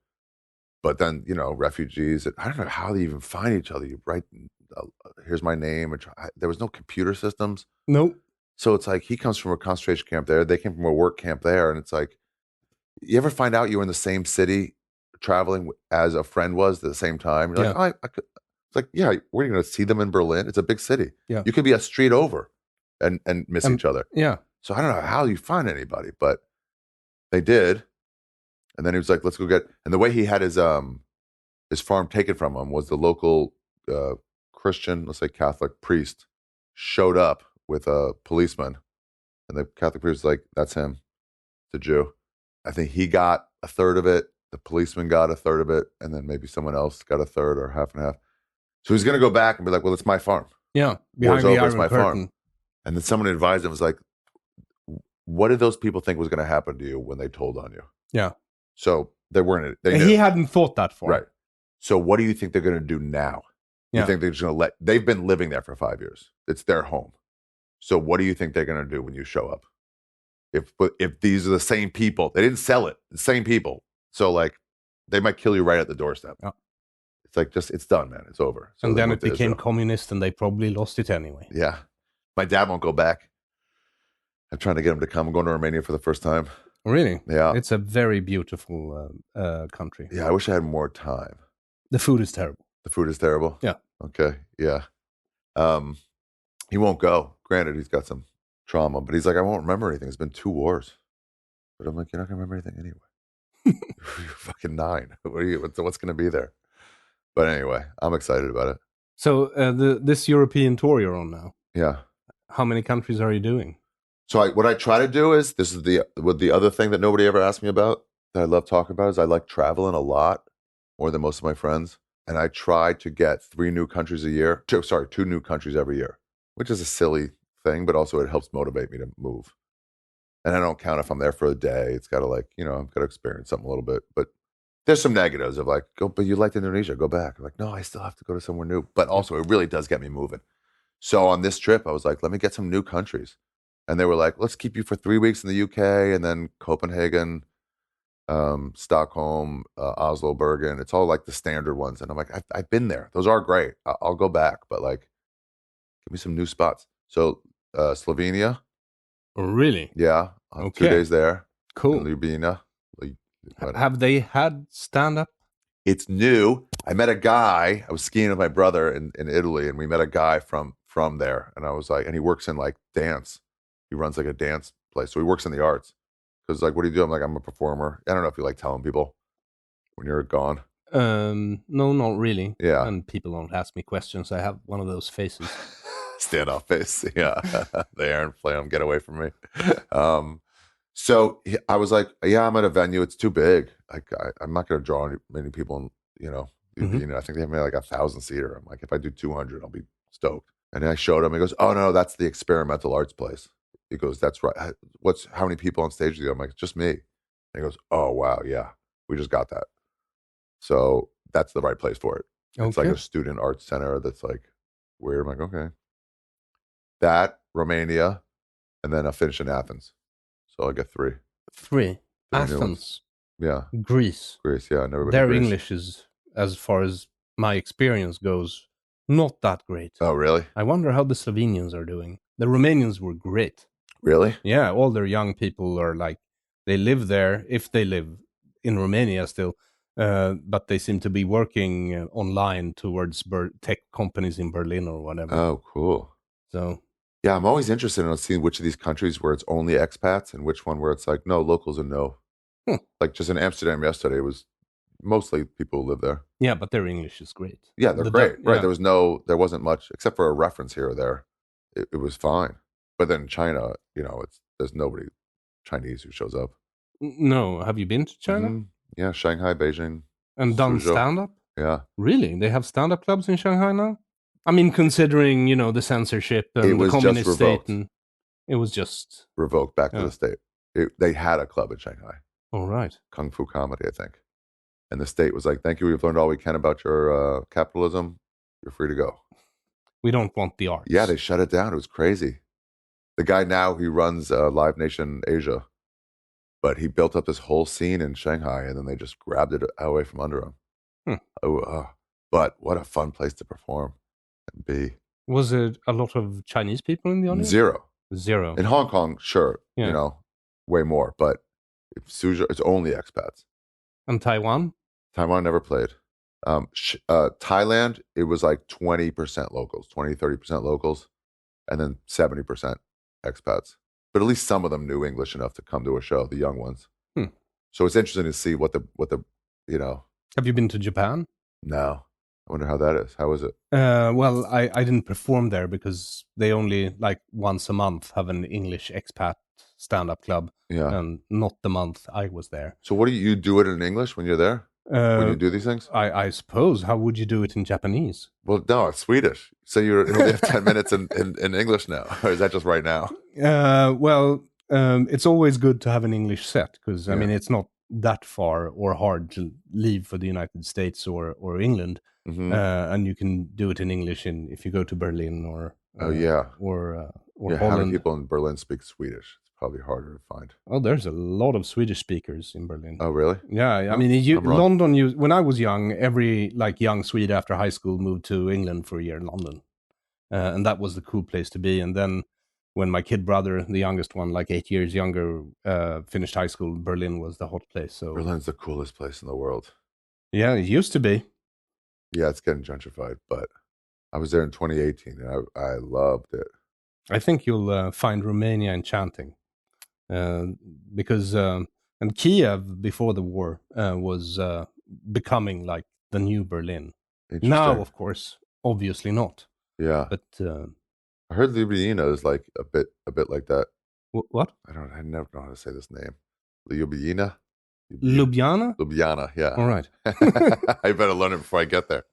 But then refugees. I don't know how they even find each other. You write, here's my name. There was no computer systems. Nope. So it's like he comes from a concentration camp there. They came from a work camp there. And it's like, you ever find out you were in the same city traveling as a friend was at the same time? You're like, oh, I could. It's like, yeah, where are you going to see them in Berlin? It's a big city. Yeah. You could be a street over and miss each other. Yeah. So I don't know how you find anybody, but they did. And then he was like, let's go get, and the way he had his farm taken from him was the local Christian, let's say Catholic priest showed up with a policeman. And the Catholic priest was like, that's him, the Jew. I think he got a third of it. The policeman got a third of it. And then maybe someone else got a third or half and half. So he's going to go back and be like, well, it's my farm. Yeah. War's over, it's my farm. And then someone advised him, was like, what did those people think was going to happen to you when they told on you? Yeah. So they weren't, they knew. He hadn't thought that far. Right. So what do you think they're going to do now? You think they're just going to they've been living there for 5 years. It's their home. So what do you think they're going to do when you show up? If these are the same people, they didn't sell it, the same people. So like, they might kill you right at the doorstep. Yeah. It's like, it's done, man. It's over. So and then it became communist and they probably lost it anyway. Yeah. My dad won't go back. I'm trying to get him to come. I'm going to Romania for the first time. Really? Yeah. It's a very beautiful country. Yeah, I wish I had more time. The food is terrible. The food is terrible? Yeah. Okay, yeah. He won't go. Granted, he's got some trauma, but he's like, I won't remember anything. It's been 2 wars. But I'm like, you're not going to remember anything anyway. You're fucking 9. What's going to be there? But anyway, I'm excited about it. So this European tour you're on now. Yeah. How many countries are you doing? So what I try to do is, this is the other thing that nobody ever asked me about, that I love talking about, is I like traveling a lot, more than most of my friends. And I try to get 3 new countries a year. 2 new countries every year, which is a silly thing, but also it helps motivate me to move. And I don't count if I'm there for a day. It's got to I've got to experience something a little bit. But there's some negatives of like, but you liked Indonesia, go back. I'm like, no, I still have to go to somewhere new. But also it really does get me moving. So on this trip, I was like, let me get some new countries. And they were like, let's keep you for 3 weeks in the UK, and then Copenhagen, Stockholm, Oslo, Bergen. It's all like the standard ones. And I'm like, I've been there. Those are great. I'll go back, but like, give me some new spots. So Slovenia. Oh, really? Yeah. 2 days there. Cool. Ljubljana. Have they had stand-up? It's new. I met a guy. I was skiing with my brother in Italy, and we met a guy from there. And I was like, and he works in like dance. He runs like a dance place. So he works in the arts. Because like, what do you do? I'm like, I'm a performer. I don't know if you like telling people when you're gone. No, not really. Yeah. And people don't ask me questions. I have one of those faces. Standoff face. Yeah. The Aron Flam, get away from me. So I was like, yeah, I'm at a venue. It's too big. I'm not going to draw many people. Mm-hmm. I think they have like 1,000-seater. I'm like, if I do 200, I'll be stoked. And I showed him. He goes, oh no, that's the experimental arts place. He goes, that's right. How many people on stage do you? I'm like, just me. And he goes, oh wow, yeah, we just got that. So that's the right place for it. Okay. It's like a student arts center that's like weird. I'm like, okay. That, Romania, and then I'll finish in Athens. So I get 3. 3. Athens. Yeah. Greece. Yeah. Never been Their to Greece. English is, as far as my experience goes, not that great. Oh, really? I wonder how the Slovenians are doing. The Romanians were great. Really? Yeah, all their young people are like, they live there, if they live in Romania still, but they seem to be working online towards tech companies in Berlin or whatever. Oh, cool. So, yeah, I'm always interested in seeing which of these countries where it's only expats and which one where it's like, no, locals and no. Like just in Amsterdam yesterday, it was mostly people who live there. Yeah, but their English is great. Yeah, they're great. Right. Yeah. There wasn't much, except for a reference here or there. It was fine. But then China, there's nobody Chinese who shows up. No. Have you been to China? Mm-hmm. Yeah, Shanghai, Beijing. And done stand-up? Yeah. Really? They have stand-up clubs in Shanghai now? I mean, considering, the censorship and the communist state. And it was just revoked back to the state. They had a club in Shanghai. Oh, right. Kung Fu Comedy, I think. And the state was like, thank you, we've learned all we can about your capitalism. You're free to go. We don't want the arts. Yeah, they shut it down. It was crazy. The guy now, he runs Live Nation Asia. But he built up this whole scene in Shanghai, and then they just grabbed it away from under him. But what a fun place to perform and be. Was it a lot of Chinese people in the audience? 0. Zero. In Hong Kong, sure, Yeah. you know, way more. But Suzhou, it's only expats. And Taiwan? Taiwan never played. Thailand, it was like 20% locals, 20-30% locals, and then 70% expats. But at least some of them knew English enough to come to a show, the young ones. So it's interesting to see what the you know. Have you been to Japan? No. I wonder how that is. How is it? Well, I didn't perform there because they only like once a month have an English expat stand-up club. Yeah. And not the month I was there. So what do you do it in English when you're there? When you do these things? I suppose. How would you do it in Japanese? Well, no, it's Swedish. So you only have 10 minutes in English now. Or is that just right now? Well, it's always good to have an English set because, I mean, it's not that far or hard to leave for the United States or England. Mm-hmm. And you can do it in English if you go to Berlin or or Holland. How many people in Berlin speak Swedish? It's probably harder to find. Oh, there's a lot of Swedish speakers in Berlin. Oh, really? Yeah, I mean, London. When I was young, every like young Swede after high school moved to England for a year in London, and that was the cool place to be. And then when my kid brother, the youngest one, like 8 years younger, finished high school, Berlin was the hot place. So Berlin's the coolest place in the world. Yeah, it used to be. Yeah, it's getting gentrified, but I was there in 2018 and I loved it. I think you'll find Romania enchanting because and Kiev before the war was becoming like the new Berlin. Now, of course, obviously not. Yeah, but I heard Ljubljana is like a bit like that. What? I never know how to say this name. Ljubljana. Ljubljana, yeah. All right. I better learn it before I get there.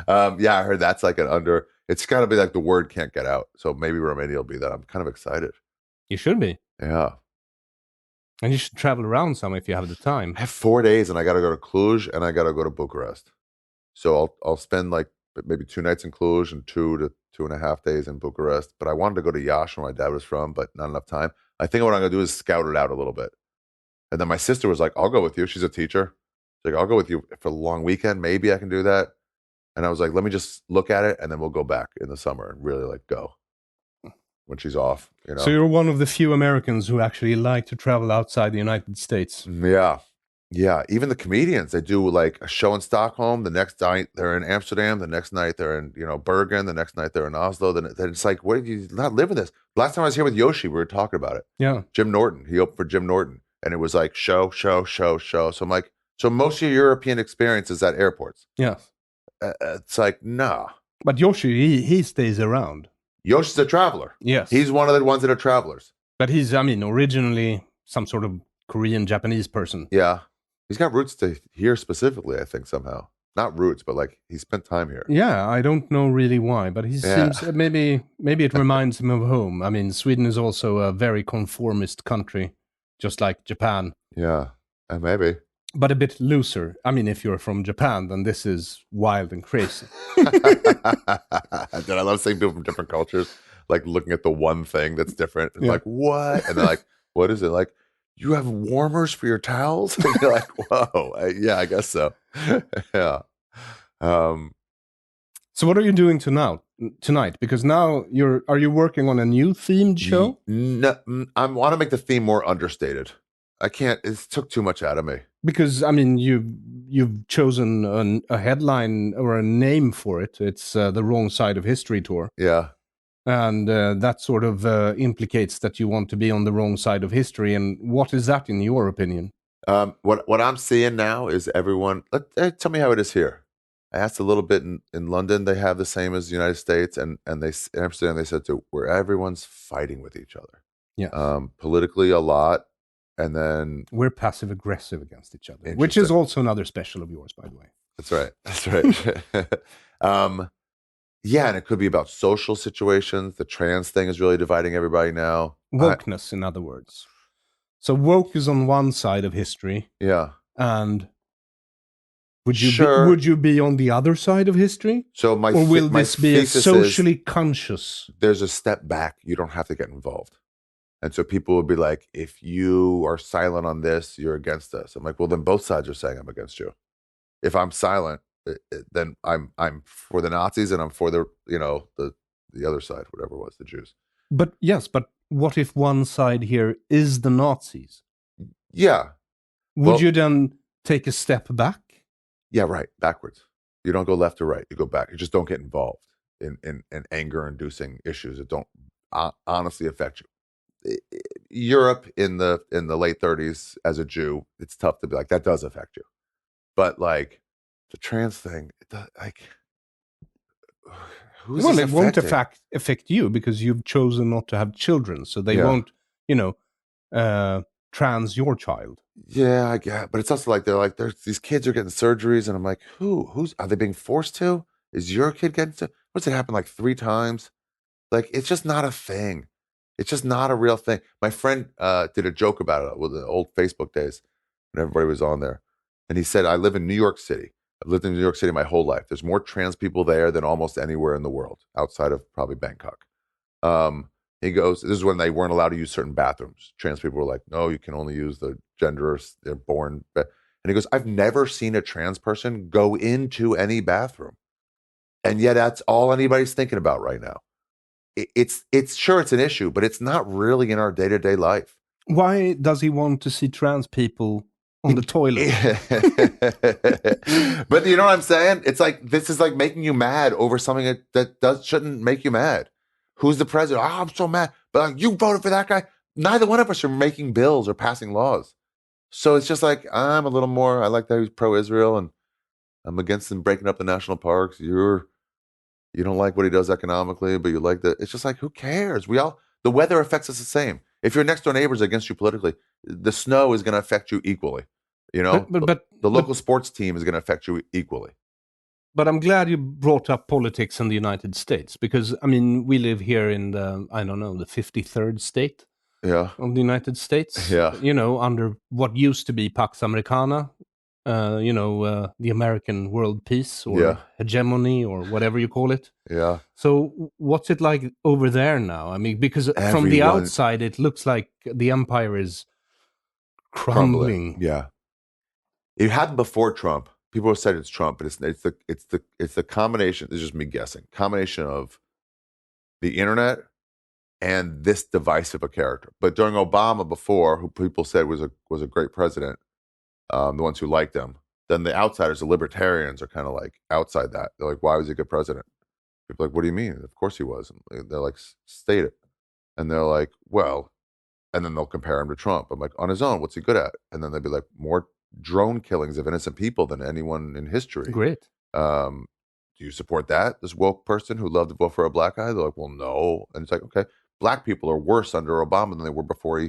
Yeah, I heard that's like it's got to be like the word can't get out. So maybe Romania will be that. I'm kind of excited. You should be. Yeah. And you should travel around some if you have the time. I have 4 days and I got to go to Cluj and I got to go to Bucharest. So I'll spend like maybe 2 nights in Cluj and 2 to 2.5 days in Bucharest. But I wanted to go to Iași where my dad was from, but not enough time. I think what I'm going to do is scout it out a little bit. And then my sister was like, I'll go with you. She's a teacher. She's like, I'll go with you for the long weekend. Maybe I can do that. And I was like, let me just look at it and then we'll go back in the summer and really like go when she's off. You know? So you're one of the few Americans who actually like to travel outside the United States. Yeah. Yeah. Even the comedians, they do like a show in Stockholm. The next night they're in Amsterdam. The next night they're in, Bergen. The next night they're in Oslo. Then it's like, what, you not living this? Last time I was here with Yoshi, we were talking about it. Yeah. Jim Norton. He opened for Jim Norton. And it was like show. So I'm like, so most of your European experience is at airports. Yeah. It's like, nah. But Yoshi, he stays around. Yoshi's a traveler. Yes. He's one of the ones that are travelers. But he's, originally some sort of Korean, Japanese person. Yeah. He's got roots to here specifically, I think, somehow. Not roots, but like he spent time here. Yeah, I don't know really why, but he seems, maybe it reminds him of home. I mean, Sweden is also a very conformist country, just like Japan. Yeah, maybe. But a bit looser. I mean, if you're from Japan, then this is wild and crazy. I love seeing people from different cultures, like looking at the one thing that's different. It's like, what? And they're like, what is it? Like, you have warmers for your towels? And you're like, whoa. Yeah, I guess so. Yeah. So what are you doing tonight? Because now are you working on a new themed show? No, I want to make the theme more understated. I can't. It took too much out of me. Because you've chosen a headline or a name for it. It's the Wrong Side of History tour. Yeah, and that sort of implicates that you want to be on the wrong side of history. And what is that in your opinion? What I'm seeing now is everyone. Tell me how it is here. I asked a little bit in London. They have the same as the United States, and in Amsterdam they said where everyone's fighting with each other. Yeah, politically a lot. And then we're passive aggressive against each other, which is also another special of yours, by the way. That's right. Yeah, and it could be about social situations. The trans thing is really dividing everybody now. Wokeness, in other words. So woke is on one side of history. Yeah. And would you be on the other side of history? So or will this be a socially conscious? There's a step back. You don't have to get involved. And so people would be like, if you are silent on this, you're against us. I'm like, well, then both sides are saying I'm against you. If I'm silent, then I'm for the Nazis and I'm for the the other side, whatever it was, the Jews. But yes, but what if one side here is the Nazis? Yeah. Would you then take a step back? Yeah, right. Backwards. You don't go left or right. You go back. You just don't get involved in anger-inducing issues that don't honestly affect you. Europe in the late 30s, as a Jew, it's tough to be like, that does affect you. But like the trans thing, like, who's well, this it won't affecting? affect you because you've chosen not to have children, so they won't, trans your child. Yeah, I get, but it's also like there's these kids are getting surgeries, and I'm like, who's are they being forced to? Is your kid getting to? What's it happen like 3 times? Like, it's just not a thing. It's just not a real thing. My friend did a joke about it with the old Facebook days when everybody was on there. And he said, I live in New York City. I've lived in New York City my whole life. There's more trans people there than almost anywhere in the world, outside of probably Bangkok. He goes, this is when they weren't allowed to use certain bathrooms. Trans people were like, no, you can only use the gender they're born. And he goes, I've never seen a trans person go into any bathroom. And yet that's all anybody's thinking about right now. It's sure it's an issue, but it's not really in our day-to-day life. Why does he want to see trans people on the toilet? But you know what I'm saying? It's like, this is like making you mad over something that shouldn't make you mad. Who's the president? Oh, I'm so mad. But like, you voted for that guy. Neither one of us are making bills or passing laws. So it's just like, I'm a little more, I like that he's pro-Israel, and I'm against him breaking up the national parks. You don't like what he does economically, but you like that. It's just like, who cares? The weather affects us the same. If your next door neighbors against you politically, the snow is going to affect you equally. You know, but the local sports team is going to affect you equally. But I'm glad you brought up politics in the United States, because, I mean, we live here in the, I don't know, the 53rd state of the United States. Yeah. You know, under what used to be Pax Americana, the American world peace or hegemony or whatever you call it. Yeah. So what's it like over there now? I mean, because from the outside, it looks like the empire is crumbling. Yeah. It happened before Trump. People have said it's Trump, but it's the combination. This is just me guessing. Combination of the internet and this divisive a character. But during Obama, before, who people said was a great president, the ones who liked him, then the outsiders, the libertarians, are kind of like outside that. They're like, why was he a good president? People are like, what do you mean? Of course he was. And they're like, state it. And they're like, well, and then they'll compare him to Trump. I'm like, on his own, what's he good at? And then they'll be like, more drone killings of innocent people than anyone in history. Great. Do you support that? This woke person who loved to vote for a black guy? They're like, well, no. And it's like, okay, black people are worse under Obama than they were before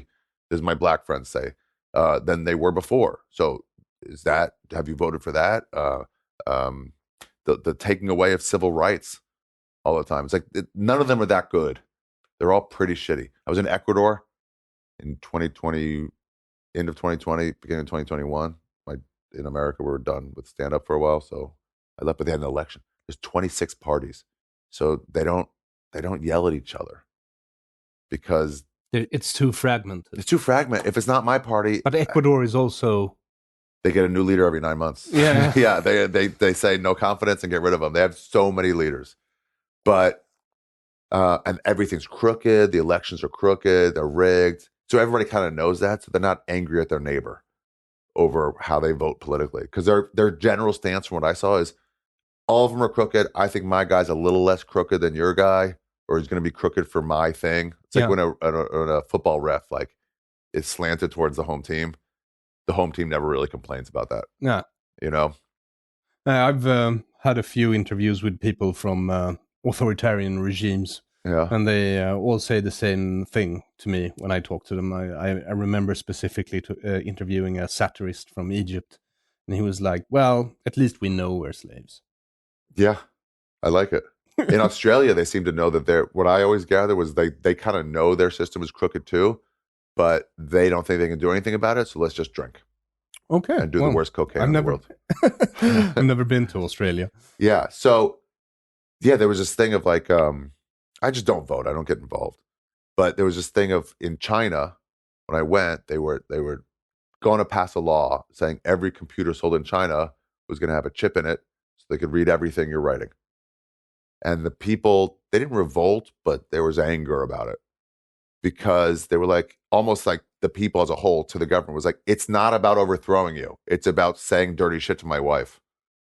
as my black friends say, than they were before. So have you voted for that? The taking away of civil rights all the time. It's like, none of them are that good. They're all pretty shitty. I was in Ecuador in 2020, end of 2020, beginning of 2021. In America, we were done with stand-up for a while, so I left, but they had an election. There's 26 parties, so they don't yell at each other because it's too fragmented. It's too fragmented. If it's not my party, but Ecuador is also, they get a new leader every 9 months. Yeah, yeah. They say no confidence and get rid of them. They have so many leaders, but and everything's crooked. The elections are crooked. They're rigged. So everybody kind of knows that. So they're not angry at their neighbor over how they vote politically, because their general stance from what I saw is all of them are crooked. I think my guy's a little less crooked than your guy, or he's going to be crooked for my thing. It's like when a football ref like is slanted towards the home team never really complains about that. Yeah, you know. I've had a few interviews with people from authoritarian regimes. Yeah. And they all say the same thing to me when I talk to them. I remember specifically interviewing a satirist from Egypt, and he was like, well, at least we know we're slaves. Yeah, I like it. In Australia, they seem to know that what I always gather was they kind of know their system is crooked too, but they don't think they can do anything about it, so let's just drink. Okay. And do the worst cocaine in the world. I've never been to Australia. Yeah, so, yeah, there was this thing of like, I just don't vote. I don't get involved. But there was this thing of, in China, when I went, they were going to pass a law saying every computer sold in China was going to have a chip in it so they could read everything you're writing. And the people they didn't revolt, but there was anger about it because they were like, almost like the people as a whole to the government was like, it's not about overthrowing you. It's about saying dirty shit to my wife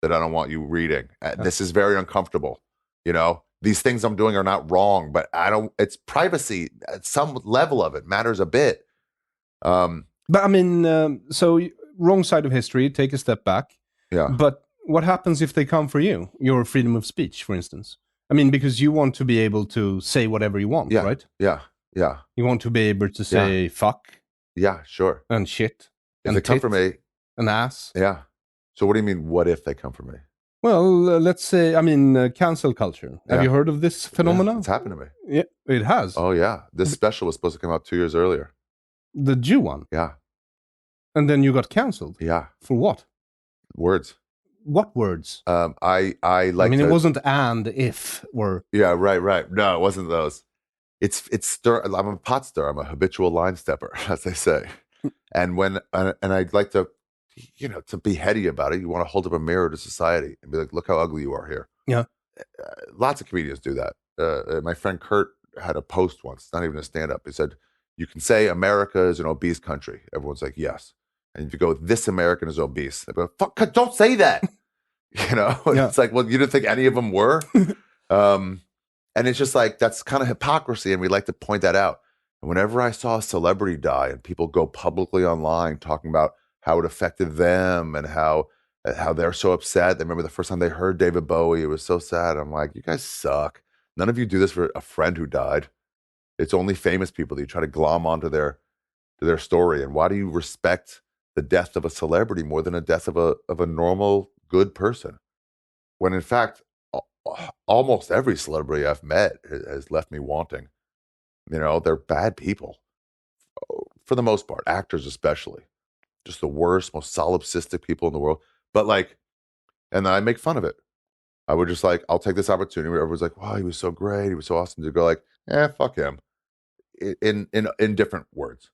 that I don't want you reading. This is very uncomfortable. You know, these things I'm doing are not wrong, but it's privacy. At some level of it matters a bit. But I mean, so wrong side of history, take a step back. Yeah. But what happens if they come for you? Your freedom of speech, for instance. I mean, because you want to be able to say whatever you want, right? Yeah. Yeah. You want to be able to say fuck. Yeah, sure. And shit. If and they come for me. An ass. Yeah. So what do you mean, what if they come for me? Well, let's say, I mean, cancel culture. Have you heard of this phenomenon? Yeah, it's happened to me. Yeah, it has. Oh, yeah. This special was supposed to come out 2 years earlier. The Jew one? Yeah. And then you got canceled? Yeah. For what? Words. What words? I like. I mean, it wasn't and if or. Yeah, right. No, it wasn't those. It's I'm a pot stirrer. I'm a habitual line stepper, as they say. And I'd like to, to be heady about it. You want to hold up a mirror to society and be like, look how ugly you are here. Yeah. Lots of comedians do that. My friend Kurt had a post once, not even a stand-up. He said, you can say America is an obese country. Everyone's like, yes. And if you go, this American is obese, they go, fuck, don't say that. It's like, well, you didn't think any of them were? And it's just like, that's kind of hypocrisy. And we like to point that out. And whenever I saw a celebrity die and people go publicly online talking about how it affected them and how they're so upset. They remember the first time they heard David Bowie, it was so sad. I'm like, you guys suck. None of you do this for a friend who died. It's only famous people that you try to glom onto their story. And why do you respect the death of a celebrity more than a death of a normal, good person? When in fact, almost every celebrity I've met has left me wanting. They're bad people for the most part, actors especially. Just the worst, most solipsistic people in the world. But and I make fun of it. I would just I'll take this opportunity where everyone's like, wow, he was so great. He was so awesome, to go like, fuck him. In different words.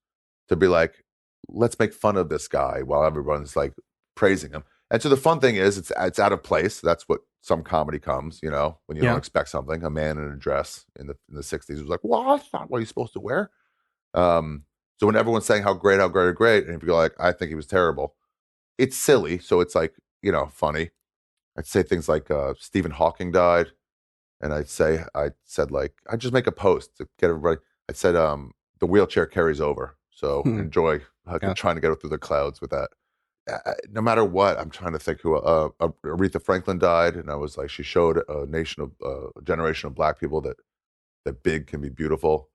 To be like, let's make fun of this guy while everyone's praising him. And so the fun thing is it's out of place. That's what some comedy comes, when you don't expect something. A man in a dress in the 60s was like, well, that's not what he's supposed to wear. So when everyone's saying how great, and if you go like, I think he was terrible, it's silly. So it's funny. I'd say things like Stephen Hawking died. And I said I'd just make a post to get everybody. I said, the wheelchair carries over. So enjoy trying to get through the clouds with that. No matter what, I'm trying to think who Aretha Franklin died, and I was like, she showed a generation of Black people that big can be beautiful,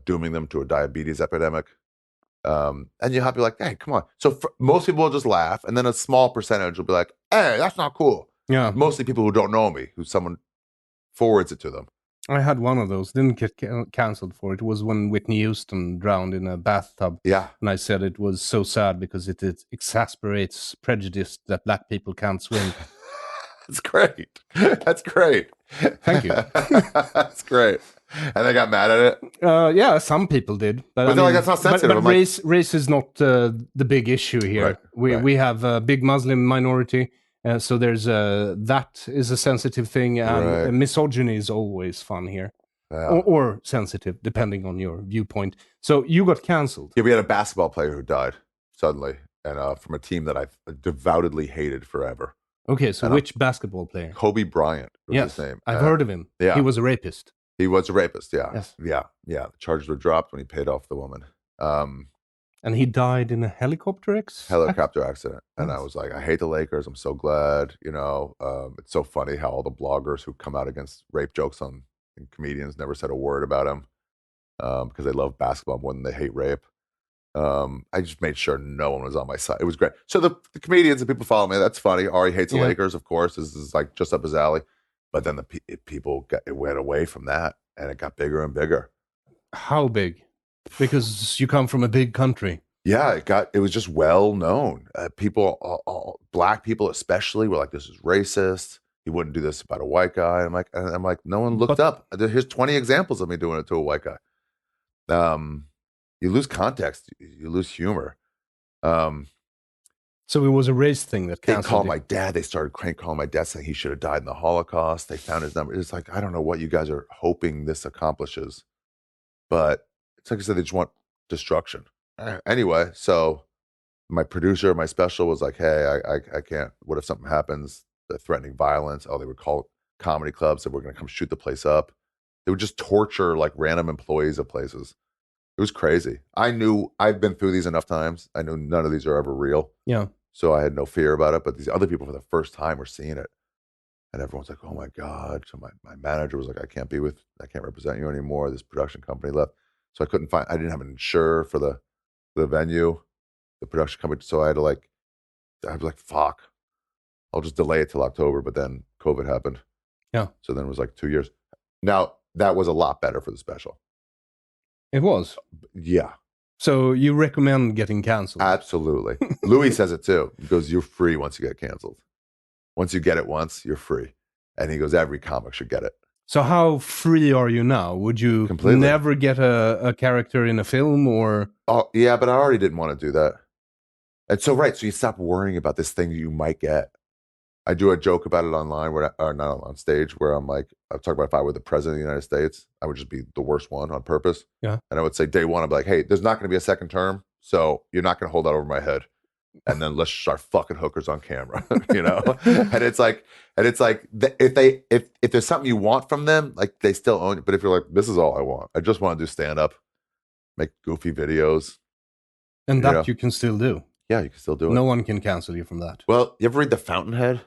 dooming them to a diabetes epidemic. And you have to be like, hey, come on. So most people will just laugh, and then a small percentage will be like, hey, that's not cool. Yeah. Mostly people who don't know me, who someone forwards it to them. I had one of those, didn't get cancelled for it. It was when Whitney Houston drowned in a bathtub. Yeah. And I said it was so sad because it exasperates prejudice that Black people can't swim. That's great. That's great. Thank you. That's great. And they got mad at it? Yeah, some people did. But they're like, that's not sensitive. But race is not the big issue here. Right. We have a big Muslim minority. So there's that is a sensitive thing, and misogyny is always fun here, or sensitive, depending on your viewpoint. So you got canceled. Yeah, we had a basketball player who died suddenly, and from a team that I've devoutedly hated forever. Okay, so which basketball player? Kobe Bryant was his name. I've heard of him. Yeah, he was a rapist. He was a rapist. Yeah, yes. Yeah. The charges were dropped when he paid off the woman. And he died in a helicopter accident. And I was like, I hate the Lakers. I'm so glad, it's so funny how all the bloggers who come out against rape jokes and comedians never said a word about him because they love basketball more than they hate rape. I just made sure no one was on my side. It was great. So the comedians and people follow me. That's funny. Ari hates the Lakers, of course. This is just up his alley. But then it went away from that and it got bigger and bigger. How big? Because you come from a big country. Yeah, it was just well known. People, Black people especially, were like, "This is racist. He wouldn't do this about a white guy." I'm like, no one looked up. Here's 20 examples of me doing it to a white guy. You lose context. You lose humor. So it was a race thing that They canceled called you. my dad. They started calling my dad saying he should have died in the Holocaust. They found his number. It's like, I don't know what you guys are hoping this accomplishes, but it's like I said, they just want destruction. Anyway, so my producer, my special was like, hey, I can't. What if something happens? They're threatening violence. Oh, they would call comedy clubs that we're going to come shoot the place up. They would just torture like random employees of places. It was crazy. I knew I've been through these enough times. I knew none of these are ever real. Yeah. So I had no fear about it. But these other people for the first time were seeing it. And everyone's like, oh my God. So my manager was like, I can't represent you anymore. This production company left. So I didn't have an insurer for the venue, the production company. So I was like, fuck, I'll just delay it till October. But then COVID happened. Yeah. So then it was like 2 years. Now that was a lot better for the special. It was. Yeah. So you recommend getting canceled? Absolutely. Louis says it too. He goes, you're free once you get canceled. Once you get it once, you're free. And he goes, every comic should get it. So how free are you now? Would you Completely. never get a character in a film or? Oh, yeah, but I already didn't want to do that. And so, right, so you stop worrying about this thing you might get. I do a joke about it online, or not on stage, where I'm like, I talk about if I were the president of the United States, I would just be the worst one on purpose. Yeah. And I would say day one, I'd be like, hey, there's not going to be a second term, so you're not going to hold that over my head. And then let's start fucking hookers on camera, you know? and it's like if there's something you want from them, like they still own it. But if you're like, this is all I want, I just want to do stand up, make goofy videos. And that you can still do. Yeah, you can still do it. No one can cancel you from that. Well, you ever read The Fountainhead?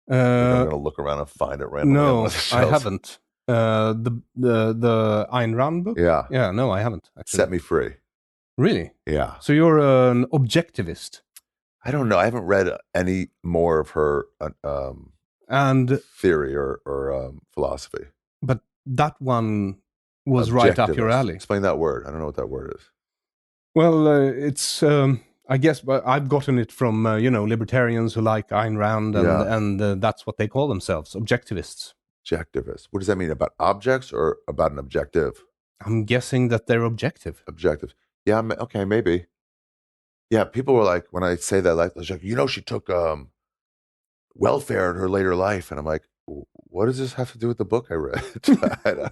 I'm going to look around and find it randomly. No, I haven't. The Ayn Rand book? Yeah. Yeah, no, I haven't. Actually. Set Me Free. Really? Yeah. So you're an objectivist? I don't know. I haven't read any more of her and theory or philosophy. But that one was right up your alley. Explain that word. I don't know what that word is. Well, it's... I guess I've gotten it from, libertarians who like Ayn Rand, and that's what they call themselves, objectivists. Objectivists. What does that mean? About objects or about an objective? I'm guessing that they're objective. Objective. Yeah, okay, maybe. Yeah, people were like, when I say that, like, she took welfare in her later life. And I'm like, what does this have to do with the book I read?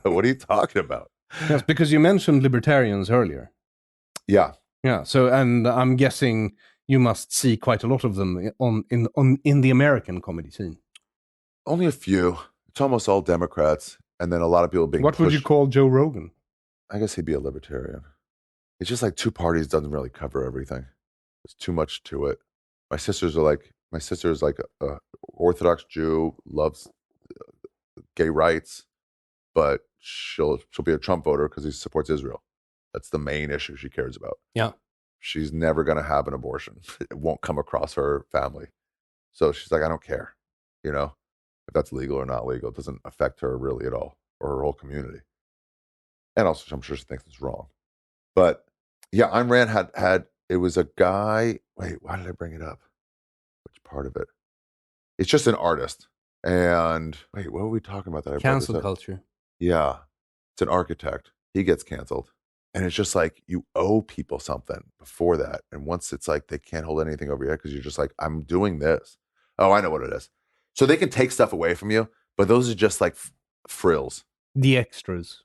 What are you talking about? Yes, because you mentioned libertarians earlier. Yeah. Yeah, so, and I'm guessing you must see quite a lot of them in the American comedy scene. Only a few. It's almost all Democrats, and then a lot of people being What would you call Joe Rogan? I guess he'd be a libertarian. It's just like two parties doesn't really cover everything. There's too much to it. My sister's like a Orthodox Jew, loves gay rights, but she'll be a Trump voter because he supports Israel. That's the main issue she cares about. Yeah. She's never going to have an abortion. It won't come across her family. So she's like, I don't care, if that's legal or not legal. It doesn't affect her really at all, or her whole community. And also, I'm sure she thinks it's wrong. But yeah, Ayn Rand had it was a guy. Wait, why did I bring it up? Which part of it? It's just an artist. And wait, what were we talking about that? Cancel culture. Yeah. It's an architect. He gets canceled. And it's just like you owe people something before that. And once it's like they can't hold anything over your head because you're just like, I'm doing this. Oh, I know what it is. So they can take stuff away from you, but those are just like frills. The extras.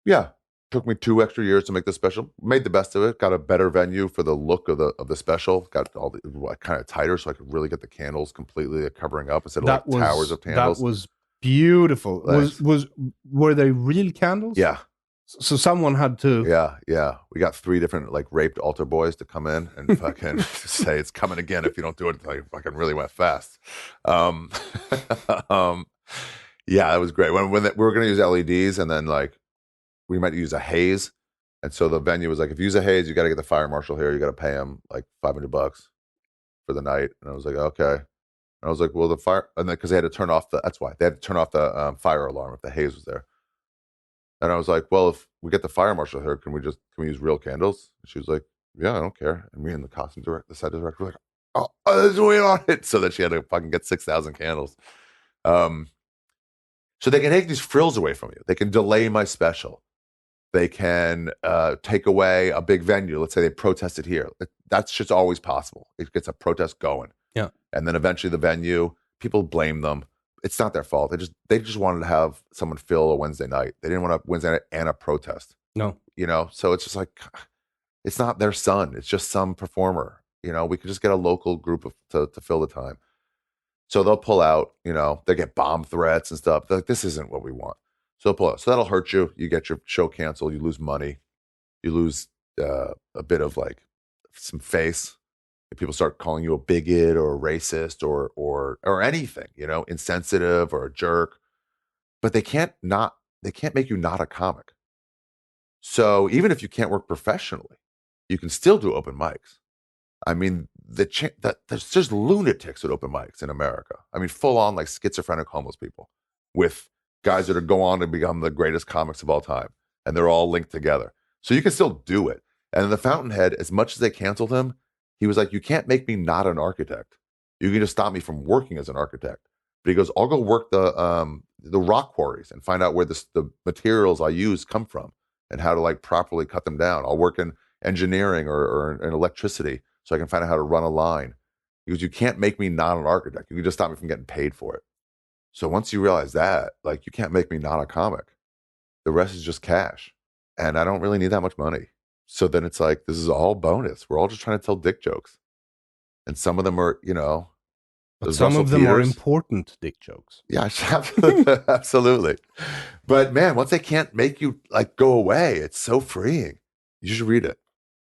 Yeah. Took me 2 extra years to make the special. Made the best of it. Got a better venue for the look of the special. Got all the kind of tighter so I could really get the candles completely covering up instead of towers of candles. That was beautiful. Were they real candles? Yeah. So someone had to... Yeah. We got 3 different raped altar boys to come in and fucking say it's coming again if you don't do it. Like fucking really went fast. Yeah, it was great. When we were going to use LEDs and then we might use a haze. And so the venue was like, if you use a haze, you got to get the fire marshal here. You got to pay him like $500 for the night. And I was like, okay. And I was like, well, the fire, and then because they had to turn off that's why they had to turn off the fire alarm if the haze was there. And I was like, well, if we get the fire marshal here, can we use real candles? And she was like, yeah, I don't care. And me and the set director were like, oh, let's wait on it. So that she had to fucking get 6,000 candles. So they can take these frills away from you. They can delay my special. They can take away a big venue. Let's say they protested here. That's just always possible. It gets a protest going. Yeah. And then eventually the venue, people blame them. It's not their fault. They just wanted to have someone fill a Wednesday night. They didn't want a Wednesday night and a protest. No. You know, so it's just like, it's not their son. It's just some performer. You know, we could just get a local group to fill the time. So they'll pull out, you know, they get bomb threats and stuff. They're like, this isn't what we want. So they'll pull out. So that'll hurt you. You get your show canceled. You lose money. You lose a bit of like some face. If people start calling you a bigot or a racist or anything, you know, insensitive or a jerk. But they can't make you not a comic. So even if you can't work professionally, you can still do open mics. I mean, there's just lunatics at open mics in America. I mean, full on like schizophrenic homeless people with guys that are go on to become the greatest comics of all time. And they're all linked together. So you can still do it. And in the Fountainhead, as much as they canceled him, he was like, you can't make me not an architect. You can just stop me from working as an architect. But he goes, I'll go work the rock quarries and find out where the materials I use come from and how to like properly cut them down. I'll work in engineering or in electricity so I can find out how to run a line. He goes, you can't make me not an architect. You can just stop me from getting paid for it. So once you realize that, like, you can't make me not a comic. The rest is just cash. And I don't really need that much money. So then it's like, this is all bonus. We're all just trying to tell dick jokes. And some of them are, you know. But some of them are important dick jokes. Yeah, absolutely. But man, once they can't make you like go away, it's so freeing. You should read it.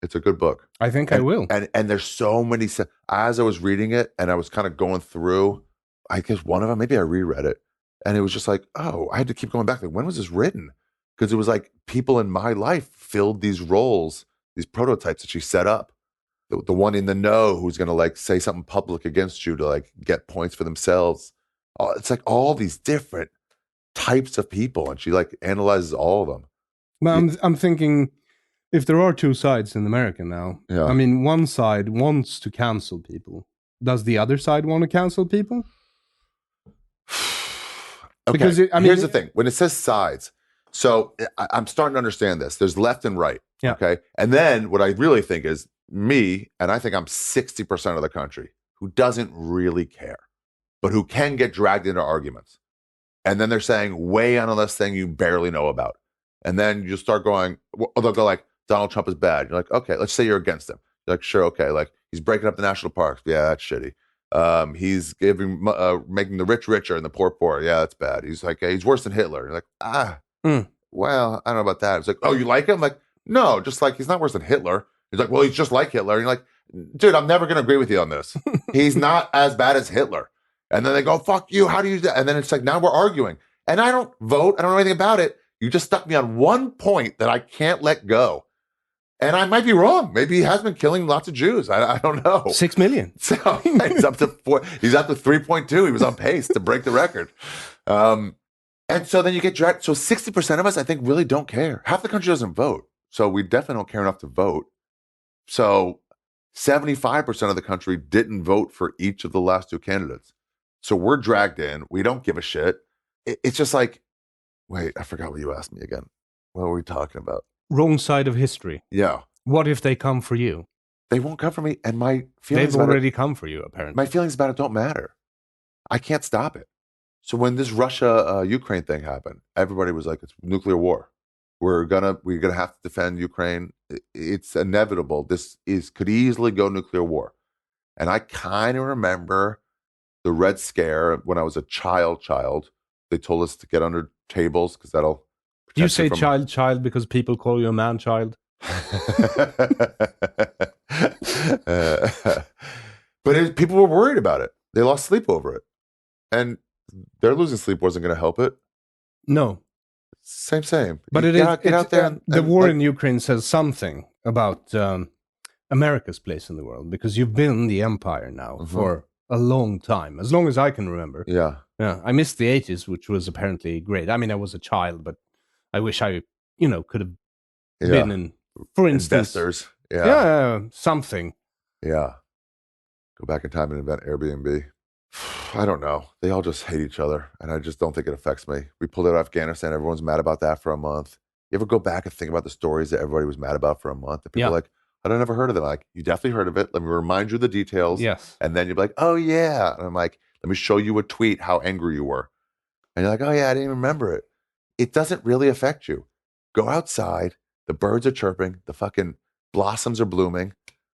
It's a good book. I think I will. And there's so many. As I was reading it and I was kind of going through, I guess one of them, maybe I reread it. And it was just like, oh, I had to keep going back. Like, when was this written? Because it was like people in my life filled these roles, these prototypes that she set up. The one in the know who's going to like say something public against you to like get points for themselves. It's like all these different types of people. And she like analyzes all of them. But I'm thinking, if there are two sides in America now, yeah. I mean, one side wants to cancel people. Does the other side want to cancel people? Okay, because here's the thing. When it says sides, so I'm starting to understand this. There's left and right, okay? And then what I really think is me, and I think I'm 60% of the country, who doesn't really care, but who can get dragged into arguments. And then they're saying, weigh on this thing you barely know about. And then you start going, they'll go like, Donald Trump is bad. You're like, okay, let's say you're against him. You're like, sure, okay. Like, he's breaking up the national parks. Yeah, that's shitty. He's making the rich richer and the poor poor. Yeah, that's bad. He's like, he's worse than Hitler. You're like, well, I don't know about that. It's like, oh, you like him? Like, no, just like, he's not worse than Hitler. He's like, well, he's just like Hitler. And you're like, dude, I'm never going to agree with you on this. He's not as bad as Hitler. And then they go, fuck you. How do you do that? And then it's like, now we're arguing. And I don't vote. I don't know anything about it. You just stuck me on one point that I can't let go. And I might be wrong. Maybe he has been killing lots of Jews. I don't know. 6 million. So he's up to 4. He's up to 3.2. He was on pace to break the record. And so then you get dragged. So 60% of us, I think, really don't care. Half the country doesn't vote. So we definitely don't care enough to vote. So 75% of the country didn't vote for each of the last two candidates. So we're dragged in. We don't give a shit. It's just like, wait, I forgot what you asked me again. What were we talking about? Wrong side of history. Yeah. What if they come for you? They won't come for me. And my feelings They've already come for you, apparently. My feelings about it don't matter. I can't stop it. So when this Russia-Ukraine thing happened, everybody was like, it's nuclear war. We're gonna have to defend Ukraine. It's inevitable. This could easily go nuclear war. And I kind of remember the Red Scare when I was a child. They told us to get under tables because that'll. Do you say child because people call you a man-child? But people were worried about it. They lost sleep over it. And their losing sleep wasn't going to help it. No. Same. But get out there. The war in Ukraine says something about America's place in the world, because you've been the empire now for a long time, as long as I can remember. Yeah. I missed the 80s, which was apparently great. I mean, I was a child, but I wish I, could have been in, for instance. Investors. Yeah, something. Yeah. Go back in time and invent Airbnb. I don't know. They all just hate each other, and I just don't think it affects me. We pulled out of Afghanistan. Everyone's mad about that for a month. You ever go back and think about the stories that everybody was mad about for a month? That people are like, I don't ever heard of them. Like, you definitely heard of it. Let me remind you of the details. Yes. And then you're like, oh yeah. And I'm like, let me show you a tweet how angry you were. And you're like, oh yeah, I didn't even remember it. It doesn't really affect you. Go outside. The birds are chirping. The fucking blossoms are blooming.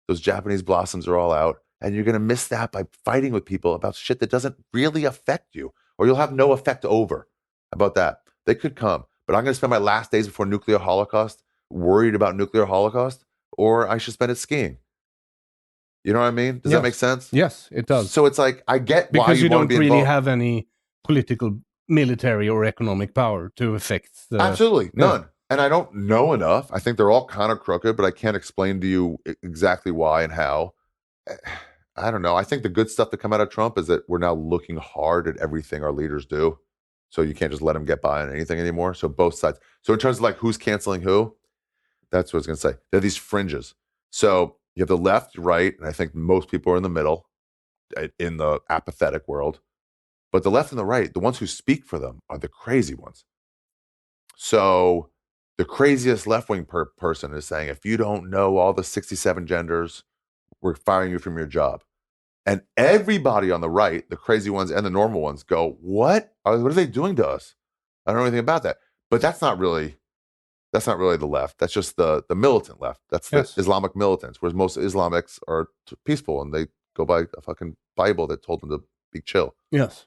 Those Japanese blossoms are all out. And you're going to miss that by fighting with people about shit that doesn't really affect you, or you'll have no effect over. About that. They could come. But I'm going to spend my last days before nuclear holocaust worried about nuclear holocaust, or I should spend it skiing. You know what I mean? Does that make sense? Yes, it does. So it's like, I get why because you want to be don't really involved. have any political, military, or economic power to affect the... Absolutely, none. And I don't know enough. I think they're all kind of crooked, but I can't explain to you exactly why and how. I don't know. I think the good stuff that come out of Trump is that we're now looking hard at everything our leaders do. So you can't just let them get by on anything anymore. So both sides. So in terms of like who's canceling who, that's what I was going to say. They're these fringes. So you have the left, right, and I think most people are in the middle in the apathetic world. But the left and the right, the ones who speak for them are the crazy ones. So the craziest left-wing person is saying, if you don't know all the 67 genders, we're firing you from your job. And everybody on the right, the crazy ones and the normal ones, go, what are they doing to us? I don't know anything about that. But that's not really the left. That's just the militant left. That's the Islamic militants, whereas most Islamics are peaceful and they go by a fucking Bible that told them to be chill. Yes.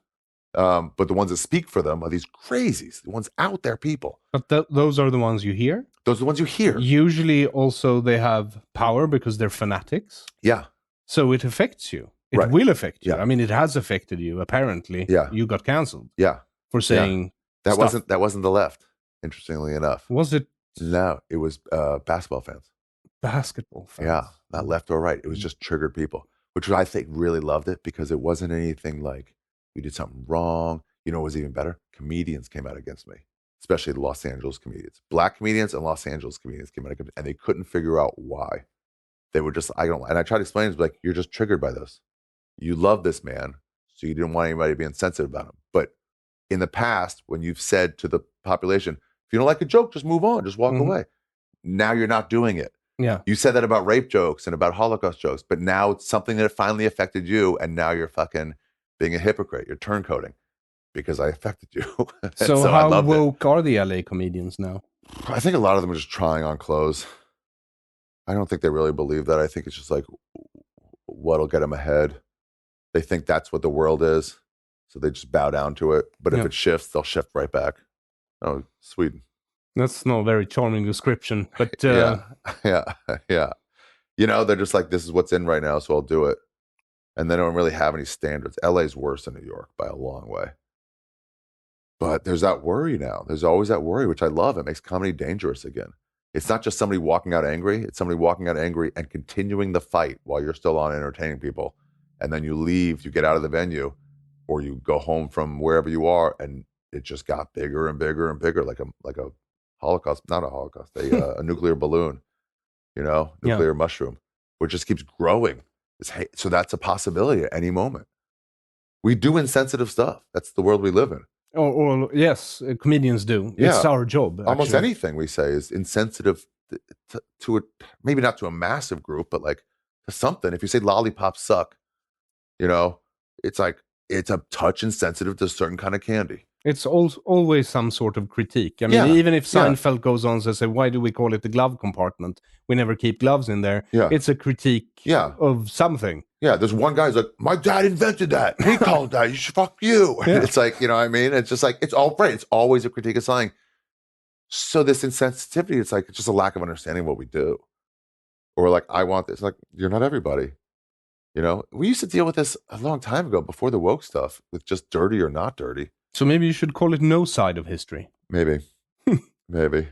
But the ones that speak for them are these crazies, the ones out there people. But those are the ones you hear? Those are the ones you hear. Usually also they have power because they're fanatics. Yeah. So it affects you. It will affect you. I mean, it has affected you, apparently. Yeah. You got cancelled. Yeah. For saying that stuff. wasn't the left, interestingly enough. Was it? No, it was basketball fans. Basketball fans. Yeah, not left or right. It was just triggered people, which I think really loved it because it wasn't anything like you did something wrong. You know what was even better? Comedians came out against me, especially the Los Angeles comedians. Black comedians and Los Angeles comedians came out against me, and they couldn't figure out why. They were just, and I tried to explain it, like, you're just triggered by this. You love this man, so you didn't want anybody to be insensitive about him. But in the past, when you've said to the population, if you don't like a joke, just move on, just walk away. Now you're not doing it. Yeah. You said that about rape jokes and about Holocaust jokes, but now it's something that finally affected you, and now you're fucking being a hypocrite. You're turncoating because I affected you. So how woke are the LA comedians now? I think a lot of them are just trying on clothes. I don't think they really believe that. I think it's just like what'll get them ahead. They think that's what the world is, so they just bow down to it. But if it shifts, they'll shift right back. Oh, Sweden. That's not a very charming description, but yeah. You know, they're just like, this is what's in right now, so I'll do it. And they don't really have any standards. LA's worse than New York by a long way. But there's that worry now. There's always that worry, which I love. It makes comedy dangerous again. It's not just somebody walking out angry. It's somebody walking out angry and continuing the fight while you're still on entertaining people. And then you leave, you get out of the venue, or you go home from wherever you are, and it just got bigger and bigger and bigger, like a Holocaust, not a Holocaust, a nuclear balloon, you know, nuclear mushroom, which just keeps growing. So that's a possibility at any moment. We do insensitive stuff. That's the world we live in. Or yes, comedians do. Yeah. It's our job. Almost anything we say is insensitive to a, maybe not to a massive group, but like to something. If you say lollipops suck, you know, it's like, it's a touch insensitive to a certain kind of candy. It's always some sort of critique. I mean, even if Seinfeld goes on to say, why do we call it the glove compartment? We never keep gloves in there. Yeah. It's a critique of something. Yeah, there's one guy's like, my dad invented that. He called that. You should fuck you. Yeah. It's like, you know what I mean? It's just like, it's all right. It's always a critique of something. So this insensitivity, it's like, it's just a lack of understanding what we do. Or like, I want this. Like, you're not everybody. You know, we used to deal with this a long time ago before the woke stuff with just dirty or not dirty. So maybe you should call it no side of history. Maybe. Maybe.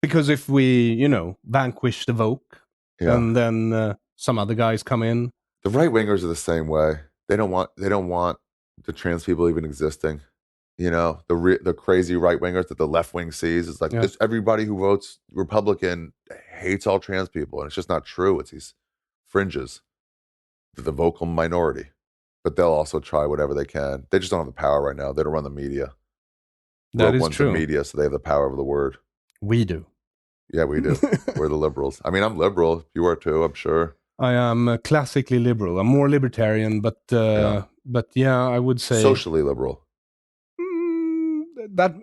Because if we, you know, vanquish the woke and then some other guys come in. The right wingers are the same way. They don't want the trans people even existing. You know, the crazy right wingers that the left wing sees is like this, everybody who votes Republican hates all trans people, and it's just not true. It's these fringes. The vocal minority, but they'll also try whatever they can. They just don't have the power right now. They don't run the media. That is true. The media, so they have the power of the word. We do. Yeah, we do. We're the liberals. I mean, I'm liberal. You are too, I'm sure. I am classically liberal. I'm more libertarian, but yeah, I would say Socially liberal. That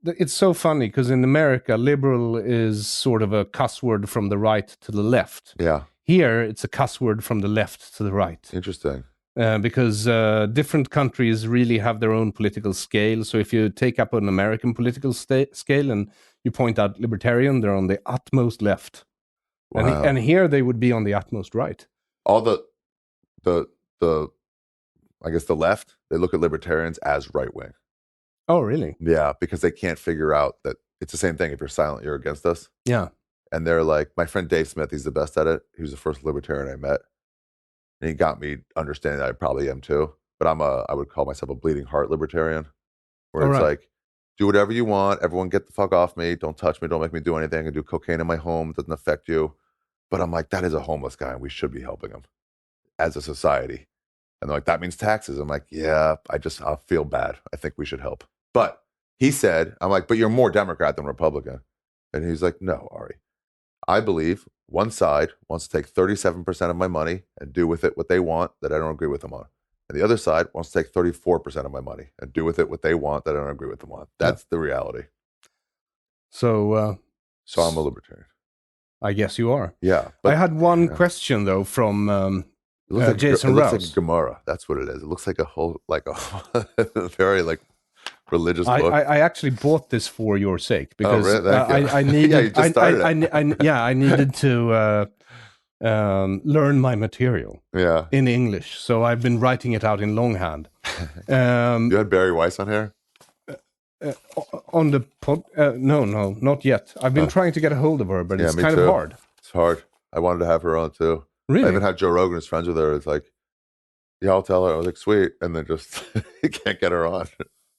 it's so funny because in America, liberal is sort of a cuss word from the right to the left. Yeah. Here, it's a cuss word from the left to the right. Interesting. Because different countries really have their own political scale. So if you take up an American political scale and you point out libertarian, they're on the utmost left. Wow. And here they would be on the utmost right. All the I guess the left, they look at libertarians as right wing. Oh, really? Yeah, because they can't figure out that it's the same thing. If you're silent, you're against us. Yeah. And they're like, my friend Dave Smith, he's the best at it. He was the first libertarian I met. And he got me understanding that I probably am too. But I would call myself a bleeding heart libertarian, where it's like, do whatever you want. Everyone get the fuck off me. Don't touch me. Don't make me do anything. I do cocaine in my home. It doesn't affect you. But I'm like, that is a homeless guy, and we should be helping him as a society. And they're like, that means taxes. I'm like, yeah, I feel bad. I think we should help. But he said, I'm like, but you're more Democrat than Republican. And he's like, no, Ari. I believe one side wants to take 37% of my money and do with it what they want that I don't agree with them on. And the other side wants to take 34% of my money and do with it what they want that I don't agree with them on. That's the reality. So I'm a libertarian. I guess you are. Yeah. But, I had one question though from Jason Rouse. It looks like Gemara. That's what it is. It looks like a very like religious book. I actually bought this for your sake because I needed. Yeah, you just started I needed to learn my material. Yeah. In English, so I've been writing it out in longhand. You had Barry Weiss on here. On the pod? No, not yet. I've been trying to get a hold of her, but it's kind of hard. It's hard. I wanted to have her on too. Really? I even had Joe Rogan is friends with her. It's like, yeah, I'll tell her. I was like, sweet, and then just you can't get her on.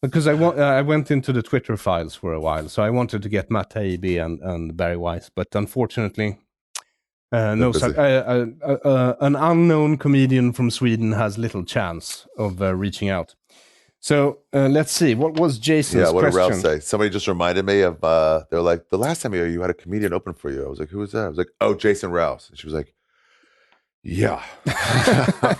Because I went into the Twitter files for a while, so I wanted to get Matt Taibbi and Barry Weiss, but unfortunately, an unknown comedian from Sweden has little chance of reaching out. So let's see. What was Jason's question? Yeah, what did Ralph say? Somebody just reminded me of, they're like, the last time you had a comedian open for you. I was like, who was that? I was like, oh, Jason Rouse. And she was like, yeah.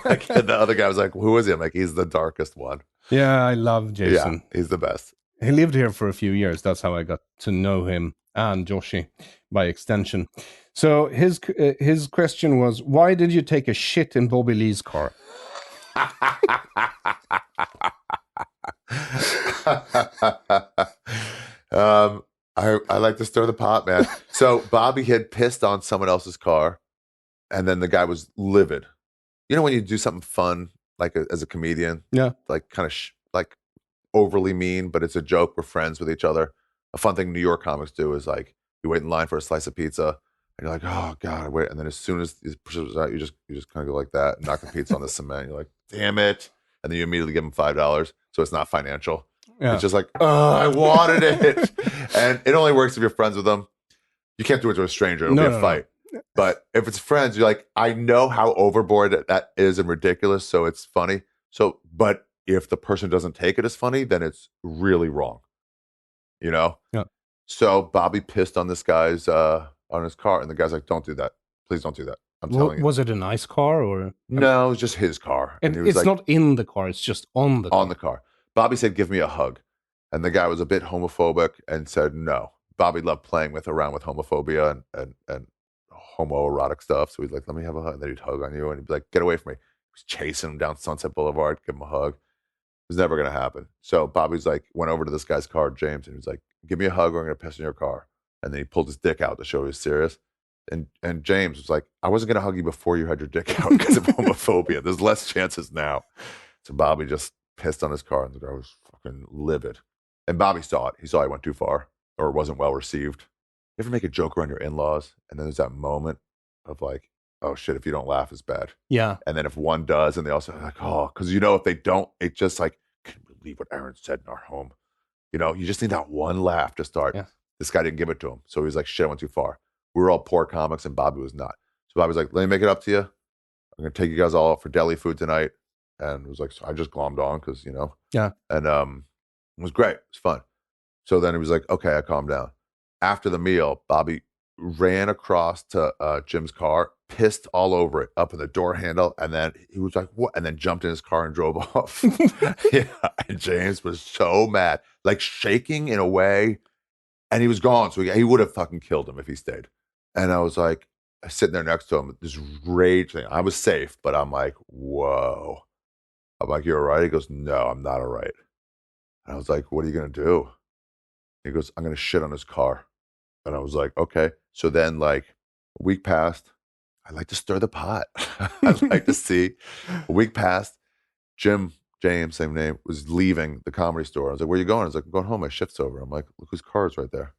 Like, the other guy was like, who is he? I'm like, he's the darkest one. Yeah, I love Jason. Yeah, he's the best. He lived here for a few years. That's how I got to know him and Joshi by extension. So his question was, why did you take a shit in Bobby Lee's car? I like to stir the pot, man. So Bobby had pissed on someone else's car, and then the guy was livid. You know when you do something fun, like as a comedian, like kind of like overly mean, but it's a joke. We're friends with each other. A fun thing New York comics do is like you wait in line for a slice of pizza, and you're like, oh god, wait, and then as soon as it pushes out, you just kind of go like that, and knock the pizza on the cement. You're like, damn it, and then you immediately give them $5, so it's not financial. Yeah. It's just like, oh, I wanted it. And it only works if you're friends with them. You can't do it to a stranger. It'll be a fight. But if it's friends, you're like, I know how overboard that is and ridiculous, so it's funny. So, but if the person doesn't take it as funny, then it's really wrong. You know? Yeah. So Bobby pissed on this guy's, on his car, and the guy's like, don't do that. Please don't do that. I'm telling you. Was it a nice car or? No, it was just his car. And it's like, not in the car, it's just on the car. On the car. Bobby said, give me a hug. And the guy was a bit homophobic and said no. Bobby loved playing around with homophobia and homoerotic stuff. So he's like, let me have a hug. And then he'd hug on you and he'd be like, get away from me. He was chasing him down Sunset Boulevard, give him a hug. It was never going to happen. So Bobby's like, went over to this guy's car, James, and he was like, give me a hug or I'm going to piss in your car. And then he pulled his dick out to show he was serious. And James was like, I wasn't going to hug you before you had your dick out because of homophobia. There's less chances now. So Bobby just pissed on his car and the guy was fucking livid. And Bobby saw it. He saw he went too far or wasn't well received. You ever make a joke around your in-laws and then there's that moment of like, oh shit, if you don't laugh, it's bad. Yeah. And then if one does and they also like, oh, because you know if they don't, it's just like, I can't believe what Aron said in our home. You know, you just need that one laugh to start. Yeah. This guy didn't give it to him. So he was like, shit, I went too far. We were all poor comics and Bobby was not. So Bobby was like, let me make it up to you. I'm going to take you guys all out for deli food tonight. And it was like, so I just glommed on because, you know. Yeah. And it was great. It was fun. So then he was like, okay, I calmed down. after the meal, Bobby ran across to Jim's car, pissed all over it, up in the door handle, and then he was like, "What?" And then jumped in his car and drove off. Yeah, and James was so mad, like shaking in a way, and he was gone. So he would have fucking killed him if he stayed. And I was like, sitting there next to him, this rage thing. I was safe, but I'm like, whoa. I'm like, "You're all right?" He goes, "No, I'm not all right." And I was like, "What are you gonna do?" He goes, "I'm gonna shit on his car." And I was like, "Okay." So then, like, a week passed. I like to stir the pot. I'd like to see. A week passed. James, same name, was leaving the Comedy Store. I was like, "Where are you going?" I was like, "I'm going home. My shift's over." I'm like, "Look whose car is right there."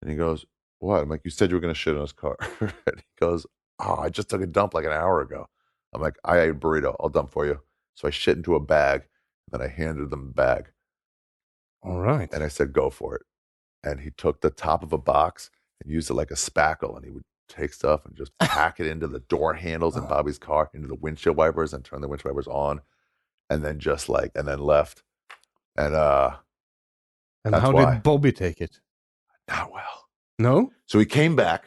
And he goes, "What?" I'm like, "You said you were going to shit on his car." And he goes, "Oh, I just took a dump like an hour ago." I'm like, "I ate a burrito. I'll dump for you." So I shit into a bag. Then I handed them the bag. All right. And I said, "Go for it." And he took the top of a box and used it like a spackle, and he would take stuff and just pack it into the door handles in Bobby's car, into the windshield wipers, and turn the windshield wipers on, and then just like, and then left. And And that's how why. did Bobby take it? Not well. No? So he came back,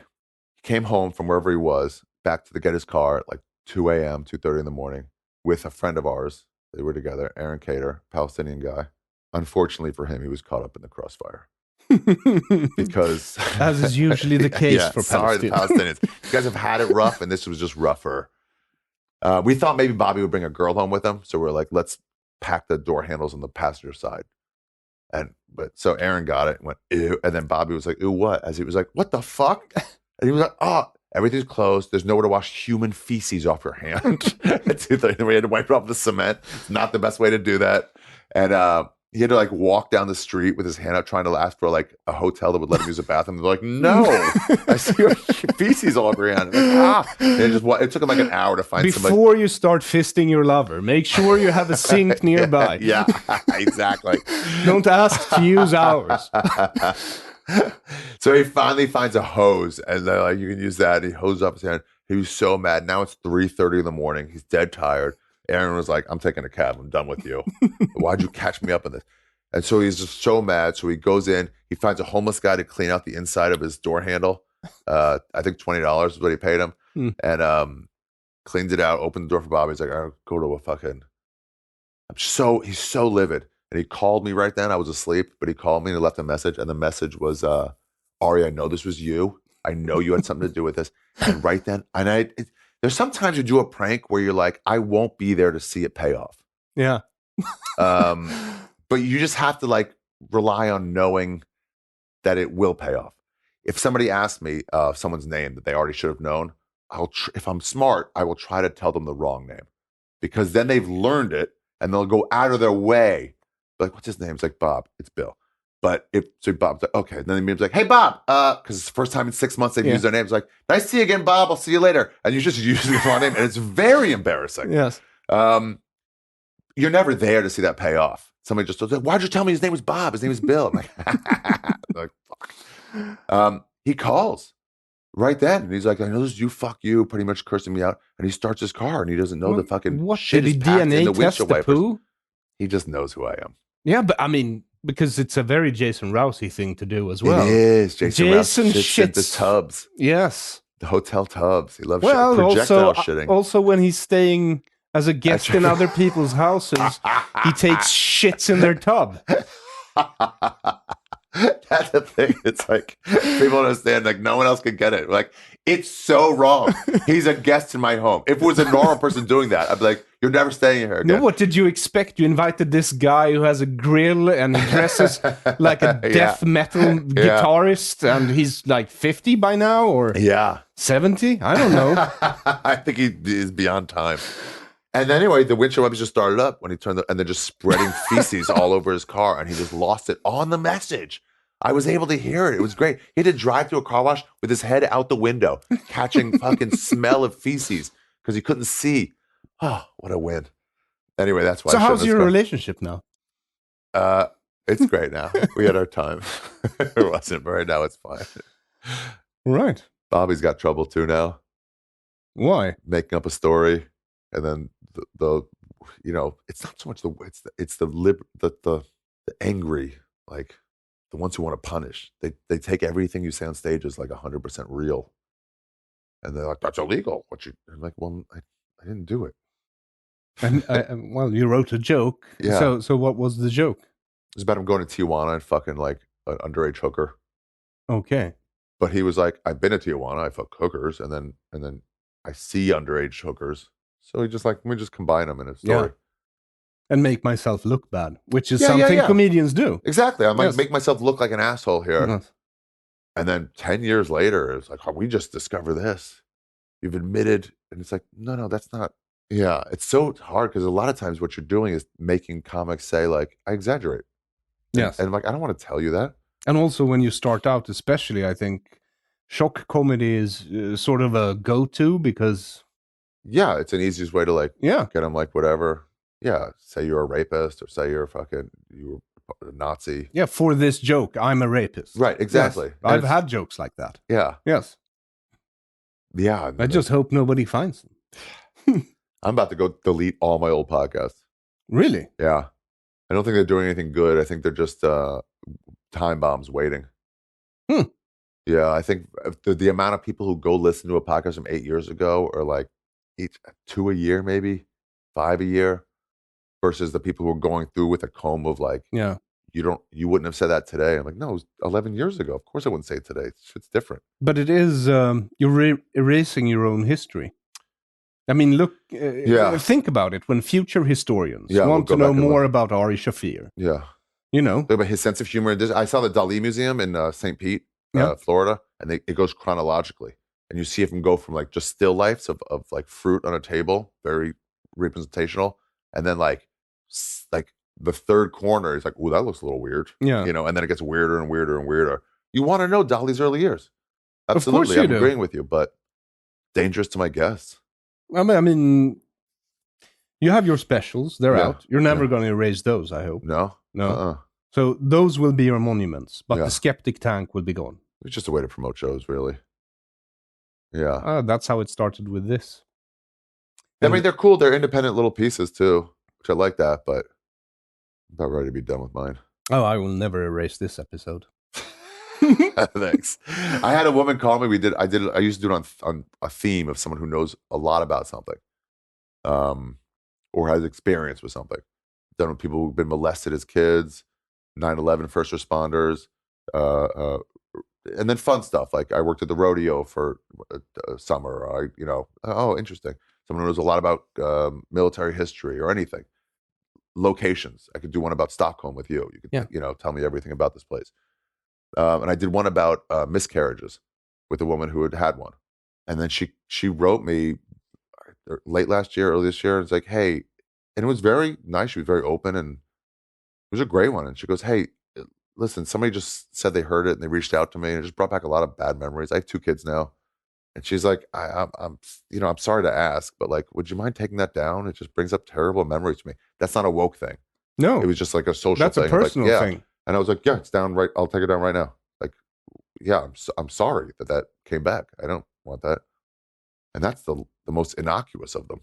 came home from wherever he was, back to get his car at like 2 a.m., 2:30 in the morning, with a friend of ours. They were together, Aaron Cater, Palestinian guy. Unfortunately for him, he was caught up in the crossfire. Because as is usually the case for sorry, the Palestinians. You guys have had it rough, and this was just rougher. We thought maybe Bobby would bring a girl home with him, so we're like, let's pack the door handles on the passenger side. But so Aaron got it and went, "Ew," and then Bobby was like, "Ew, what?" As he was like, "What the fuck?" And he was like, "Oh, everything's closed. There's nowhere to wash human feces off your hand." We had to wipe it off the cement. It's not the best way to do that. And he had to like walk down the street with his hand out trying to ask for like a hotel that would let him use a bathroom. They're like, "No, I see your feces all over your hand." Like, and it took him like an hour to find Before you start fisting your lover, make sure you have a sink nearby. Yeah, exactly. Don't ask to use ours. So he finally finds a hose, and they're like, "You can use that." And he hoses up his hand. He was so mad. Now it's 3:30 in the morning. He's dead tired. Aaron was like, "I'm taking a cab. I'm done with you. Why'd you catch me up in this?" And so he's just so mad. So he goes in. He finds a homeless guy to clean out the inside of his door handle. I think $20 is what he paid him. And cleans it out, opens the door for Bobby. He's like, "I'll go to a fucking..." He's so livid. And he called me right then. I was asleep, but he called me and he left a message. And the message was, "Ari, I know this was you. I know you had something to do with this." And right then, there's sometimes you do a prank where you're like, I won't be there to see it pay off. Yeah. But you just have to like rely on knowing that it will pay off. If somebody asks me someone's name that they already should have known, if I'm smart, I will try to tell them the wrong name, because then they've learned it and they'll go out of their way. Like, "What's his name?" It's like, "Bob." It's Bill. But so Bob's like, "Okay." And then he's like, "Hey, Bob," because it's the first time in 6 months they've used their names. Like, "Nice to see you again, Bob. I'll see you later." And you just use the wrong name, and it's very embarrassing. Yes. You're never there to see that pay off. Somebody just goes, "Why'd you tell me his name was Bob? His name is Bill." I'm like, fuck. He calls right then, and he's like, "I know this is you. Fuck you," pretty much cursing me out. And he starts his car, and he doesn't know the fucking shit is packed in the windshield wipers. Poo? He just knows who I am. Yeah, but I mean, because it's a very Jason Rousey thing to do as well. It is. Jason shits the tubs. Yes. The hotel tubs. He loves projectile shitting. Also, when he's staying as a guest in other people's houses, he takes shits in their tub. That's the thing. It's like, people understand, like, no one else can get it. Like, it's so wrong. He's a guest in my home. If it was a normal person doing that, I'd be like, "You're never staying here again." No, what did you expect? You invited this guy who has a grill and he dresses like a death metal guitarist, and he's like 50 by now, or 70? I don't know. I think he is beyond time. And anyway, the windshield wipers just started up when he turned and they're just spreading feces all over his car, and he just lost it on the message. I was able to hear it. It was great. He had to drive through a car wash with his head out the window, catching fucking smell of feces because he couldn't see. Oh, what a win. Anyway, that's why. So how's your relationship now? It's great now. We had our time. It wasn't, but right now it's fine. Right. Bobby's got trouble too now. Why? Making up a story. And then the it's not so much it's the angry, like the ones who want to punish. They take everything you say on stage as like 100% real, and they're like, "That's illegal." I'm like, well, I didn't do it. And well, you wrote a joke. Yeah. So what was the joke? It was about him going to Tijuana and fucking like an underage hooker. Okay. But he was like, I've been to Tijuana, I fuck hookers, and then I see underage hookers. So he just like, let me just combine them in a story. Yeah. And make myself look bad, which is Yeah, something yeah. comedians do. Exactly. I might Yes. make myself look like an asshole here. Yes. And then 10 years later, it's like, oh, we just discovered this. You've admitted. And it's like, no, that's not. Yeah. It's so hard because a lot of times what you're doing is making comics say, like, I exaggerate. Yes. And like, I don't want to tell you that. And also when you start out, especially, I think shock comedy is sort of a go-to because... Yeah, it's an easiest way to like Yeah. get them like whatever. Yeah, say you're a rapist or say you're you were a Nazi. Yeah, for this joke, I'm a rapist. Right, exactly. Yes. I've had jokes like that. Yeah. Yes. Yeah. I just hope nobody finds them. I'm about to go delete all my old podcasts. Really? Yeah. I don't think they're doing anything good. I think they're just time bombs waiting. Yeah, I think the amount of people who go listen to a podcast from 8 years ago are like each 2 a year, maybe 5 a year, versus the people who are going through with a comb of like, Yeah. You wouldn't have said that today. I'm like, no, it was 11 years ago. Of course I wouldn't say it today. It's different. But it is, you're erasing your own history. I mean, look, think about it. When future historians want to know more about Ari Shaffir. Yeah. You know. About his sense of humor. I saw the Dali Museum in St. Pete, Florida, and it goes chronologically. And you see him go from like just still lifes of like fruit on a table, very representational. And then like the third corner is like, oh, that looks a little weird. Yeah. You know, and then it gets weirder and weirder and weirder. You want to know Dali's early years. Absolutely. Of course I'm agreeing with you, but dangerous to my guests. I mean, you have your specials. They're out. You're never going to erase those, I hope. No. So those will be your monuments, but the skeptic tank will be gone. It's just a way to promote shows, really. Yeah. That's how it started with this. I mean, they're cool. They're independent little pieces, too, which I like that, but I'm about ready to be done with mine. Oh, I will never erase this episode. Thanks. I had a woman call me. I used to do it on a theme of someone who knows a lot about something, or has experience with something. Done with people who've been molested as kids, 9/11 first responders, and then fun stuff. Like I worked at the rodeo for a summer. Oh, interesting. Someone who knows a lot about military history or anything. Locations. I could do one about Stockholm with you. You could, tell me everything about this place. And I did one about miscarriages with a woman who had one. And then she wrote me late last year, early this year. And it's like, hey, and it was very nice. She was very open and it was a great one. And she goes, hey, listen, somebody just said they heard it and they reached out to me and it just brought back a lot of bad memories. I have 2 kids now. And she's like, I'm sorry to ask, but like, would you mind taking that down? It just brings up terrible memories to me. That's not a woke thing. No. It was just like a social thing. That's a personal thing. And I was like, yeah, it's down right. I'll take it down right now. Like, yeah, I'm sorry that came back. I don't want that. And that's the most innocuous of them.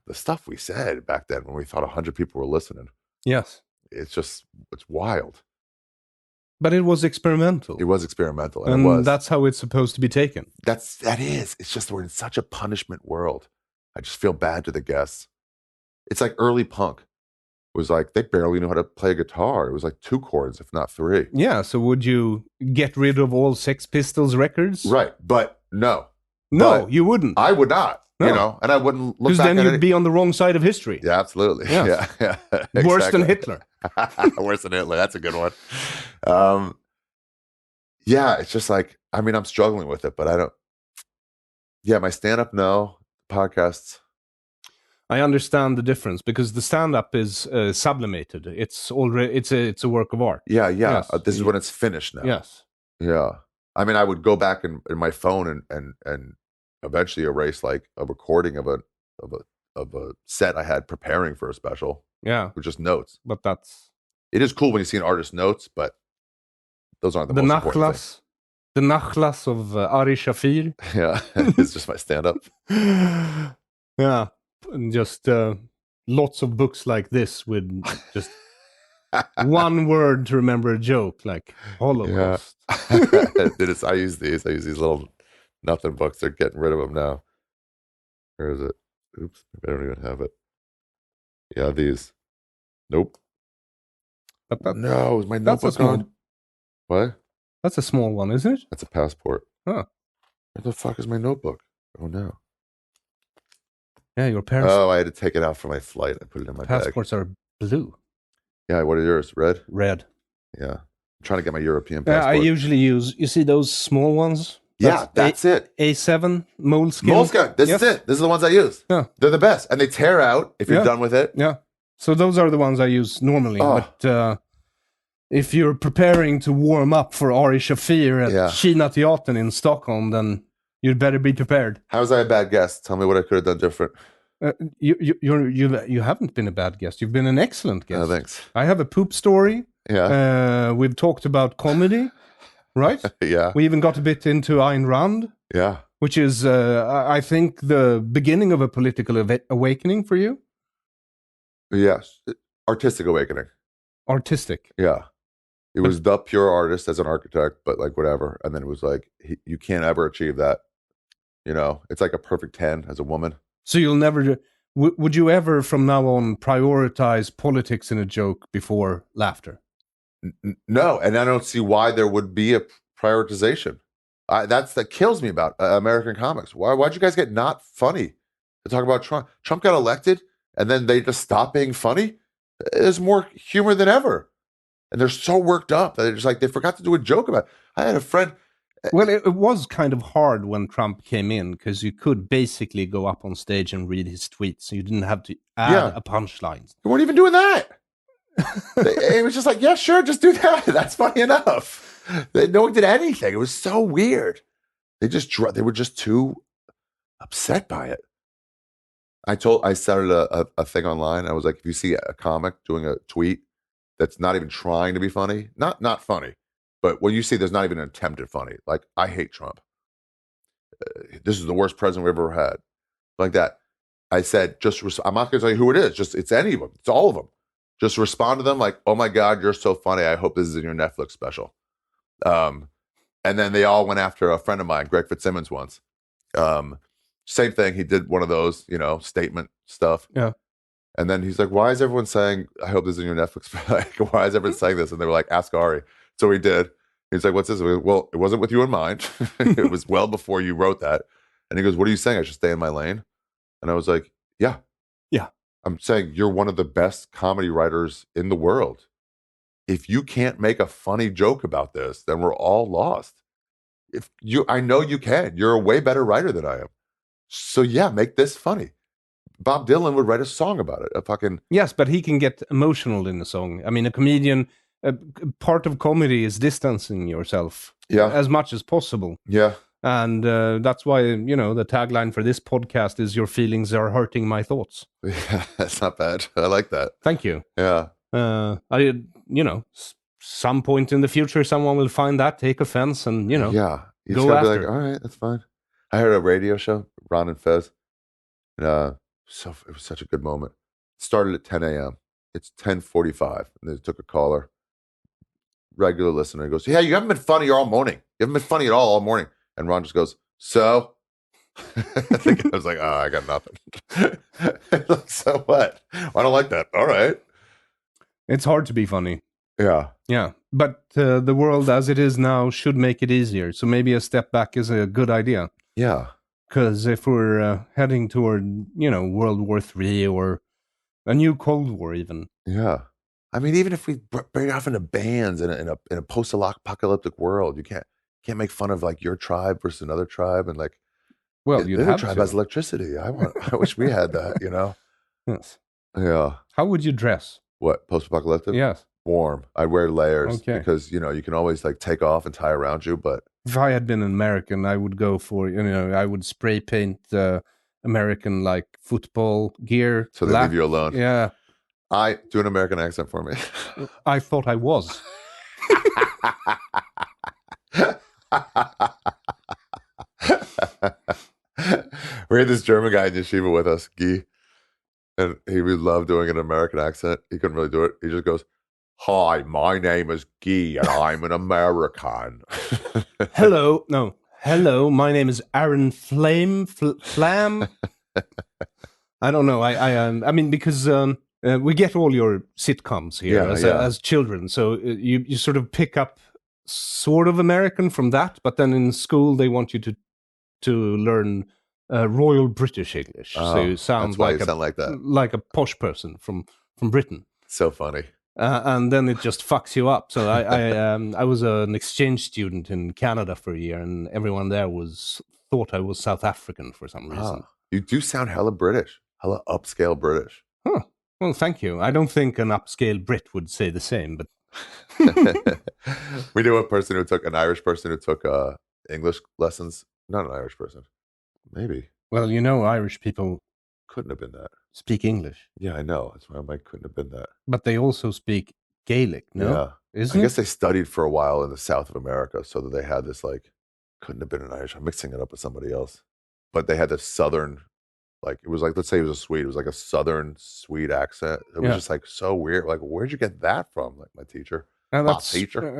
The stuff we said back then when we thought 100 people were listening. Yes. It's wild. But it was experimental. It was experimental. And that's how it's supposed to be taken. That is. It's just we're in such a punishment world. I just feel bad to the guests. It's like early punk. It was like they barely knew how to play a guitar. It was like 2 chords, if not 3. Yeah, so would you get rid of all Sex Pistols records? Right, but no. No, you wouldn't. I would not, and I wouldn't look back because then you'd be on the wrong side of history. Yeah, absolutely. Yes. Yeah, exactly. Worse than Hitler. Worse than Hitler. That's a good one. Yeah, it's just like, I mean, I'm struggling with it, but I don't. Yeah, my stand-up, no. Podcasts. I understand the difference because the stand-up is sublimated. It's already it's a work of art. Yeah. Yes. This is when it's finished now. Yes. Yeah. I mean, I would go back in my phone and eventually erase like a recording of a set I had preparing for a special. Yeah. With just notes. But it is cool when you see an artist's notes, but those aren't the most important things. The Nachlas of Ari Shaffir. Yeah, it's just my stand-up. Yeah. And just lots of books like this with just one word to remember a joke, like Holocaust. I use these little nothing books. They're getting rid of them now. Where is it? Oops, I don't even have it. Yeah, these. Nope. No, is my notebook gone? What? That's a small one, isn't it? That's a passport. Huh. Where the fuck is my notebook? Oh no. Yeah, your parents. Oh, I had to take it out for my flight. I put it in my passports bag. are blue. Yeah, what are yours? Red? Red. Yeah. I'm trying to get my European passport. I usually use, you see those small ones? That's it. A7 moleskin. Moleskin. This is it. This is the ones I use. Yeah. They're the best. And they tear out if you're done with it. Yeah. So those are the ones I use normally. Oh. But if you're preparing to warm up for Ari Shaffir at Kina Teatern in Stockholm, then you'd better be prepared. How was I a bad guest? Tell me what I could have done different. You haven't been a bad guest. You've been an excellent guest. Oh, thanks. I have a poop story. Yeah. We've talked about comedy, right? Yeah. We even got a bit into Ayn Rand. Yeah. Which is, I think, the beginning of a political awakening for you. Yes. Artistic awakening. Artistic. Yeah. It was the pure artist as an architect, but like whatever. And then it was like, you can't ever achieve that. You know, it's like a perfect 10 as a woman. So you'll never, would you ever from now on prioritize politics in a joke before laughter? No. And I don't see why there would be a prioritization. That kills me about American comics. Why'd you guys get not funny to talk about Trump? Trump got elected and then they just stopped being funny. There's more humor than ever. And they're so worked up that they're just like, they forgot to do a joke about it. I had a friend. Well, it was kind of hard when Trump came in because you could basically go up on stage and read his tweets. You didn't have to add a punchline. You weren't even doing that. It was just like, yeah, sure, just do that. That's funny enough. No one did anything. It was so weird. They were just too upset by it. I started a thing online. I was like, if you see a comic doing a tweet that's not even trying to be funny, not funny, but when you see there's not even an attempt at funny, like, I hate Trump. This is the worst president we've ever had. Like that. I said, I'm not going to tell you who it is. It's any of them. It's all of them. Just respond to them like, oh my God, you're so funny. I hope this is in your Netflix special. And then they all went after a friend of mine, Greg Fitzsimmons, once. Same thing. He did one of those, statement stuff. Yeah. And then he's like, why is everyone saying, I hope this is in your Netflix? Like, why is everyone saying this? And they were like, ask Ari. So he did. He's like, what's this? Well, it wasn't with you in mind. It was well before you wrote that. And he goes, what are you saying? I should stay in my lane? And I was like, yeah. Yeah. I'm saying you're one of the best comedy writers in the world. If you can't make a funny joke about this, then we're all lost. I know you can. You're a way better writer than I am. So yeah, make this funny. Bob Dylan would write a song about it. Yes, but he can get emotional in the song. I mean, a comedian, part of comedy is distancing yourself as much as possible. Yeah. And that's why, the tagline for this podcast is, your feelings are hurting my thoughts. Yeah, that's not bad. I like that. Thank you. Yeah. Some point in the future, someone will find that, take offense, and, yeah, you go just after. Be like, all right, that's fine. I heard a radio show, Ron and Fez. And, it was such a good moment. It started at 10 a.m. It's 10:45, and they took a caller, regular listener. He goes, yeah, you haven't been funny all morning. You haven't been funny at all morning. And Ron just goes, so? I was like, oh, I got nothing. Like, so what? I don't like that. All right. It's hard to be funny. Yeah. Yeah. But the world as it is now should make it easier. So maybe a step back is a good idea. Yeah. Because if we're heading toward, World War III or a new Cold War even. Yeah. I mean, even if we break off into bands in a post-apocalyptic world, you can't make fun of like your tribe versus another tribe. And like, well, the other tribe has electricity. I wish we had that, Yes. Yeah. How would you dress? What, post-apocalyptic? Yes. Warm. I'd wear layers because, you can always like take off and tie around you. But if I had been an American, I would go for, I would spray paint American like football gear. So they leave you alone. Yeah. Do an American accent for me. I thought I was. We had this German guy in yeshiva with us, Guy, and he would love doing an American accent. He couldn't really do it. He just goes, Hi, my name is Guy, and I'm an American. Hello, my name is Aaron Flam. I don't know. I mean, because we get all your sitcoms here as children, so you sort of pick up sort of American from that, but then in school they want you to learn Royal British English, so you sound like a posh person from Britain. So funny. And then it just fucks you up. So I was an exchange student in Canada for a year, and everyone there thought I was South African for some reason. You do sound hella British, hella upscale British. Huh. Well, thank you. I don't think an upscale Brit would say the same, but we knew an Irish person who took English lessons. Not an Irish person, maybe. Well, Irish people couldn't have been that. Speak English. Yeah, I know. That's why I couldn't have been that. But they also speak Gaelic, no? Yeah. I guess they studied for a while in the south of America, so that they had this couldn't have been an Irish. I'm mixing it up with somebody else. But they had this southern, it was let's say it was a Swede. It was like a southern Swede accent. It was just so weird. Where'd you get that from? Like my teacher. I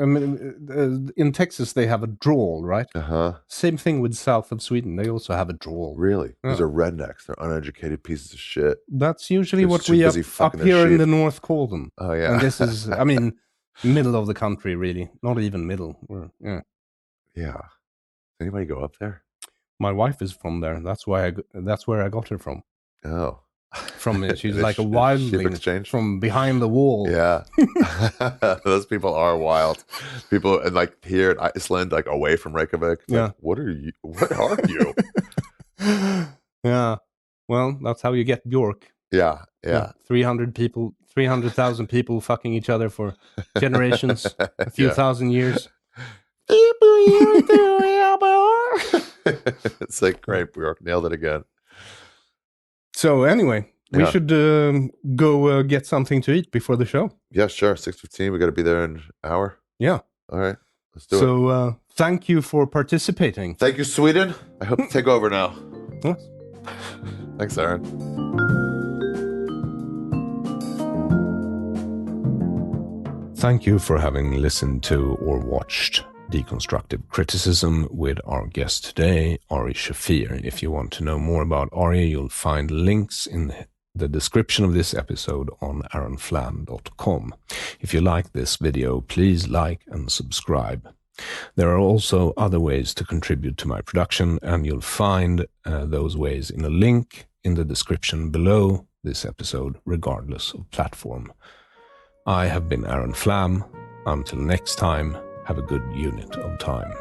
mean, in Texas, they have a drawl, right? Same thing with south of Sweden. They also have a drawl. Really? Those are rednecks. They're uneducated pieces of shit. That's usually what we up here in the north call them. Oh, yeah. And this is, I mean, middle of the country, really. Not even middle. Yeah. Does anybody go up there? My wife is from there. That's where I got her from. Oh. She's like a wildling from behind the wall. Yeah. Those people are wild. People and here in Iceland, away from Reykjavik. What are you? Yeah. Well, that's how you get Bjork. Yeah. 300,000 people fucking each other for generations, a few thousand years. It's great, Bjork nailed it again. So anyway, we should go get something to eat before the show. Yeah, sure. 6:15. We got to be there in an hour. Yeah. All right. Let's do it. So thank you for participating. Thank you, Sweden. I hope to take over now. Yes. Thanks, Aaron. Thank you for having listened to or watched Deconstructive Criticism with our guest today, Ari Shaffir. If you want to know more about Ari, you'll find links in the description of this episode on aronflam.com. If you like this video, please like and subscribe. There are also other ways to contribute to my production, and you'll find those ways in a link in the description below this episode, regardless of platform. I have been Aron Flam. Until next time, have a good unit of time.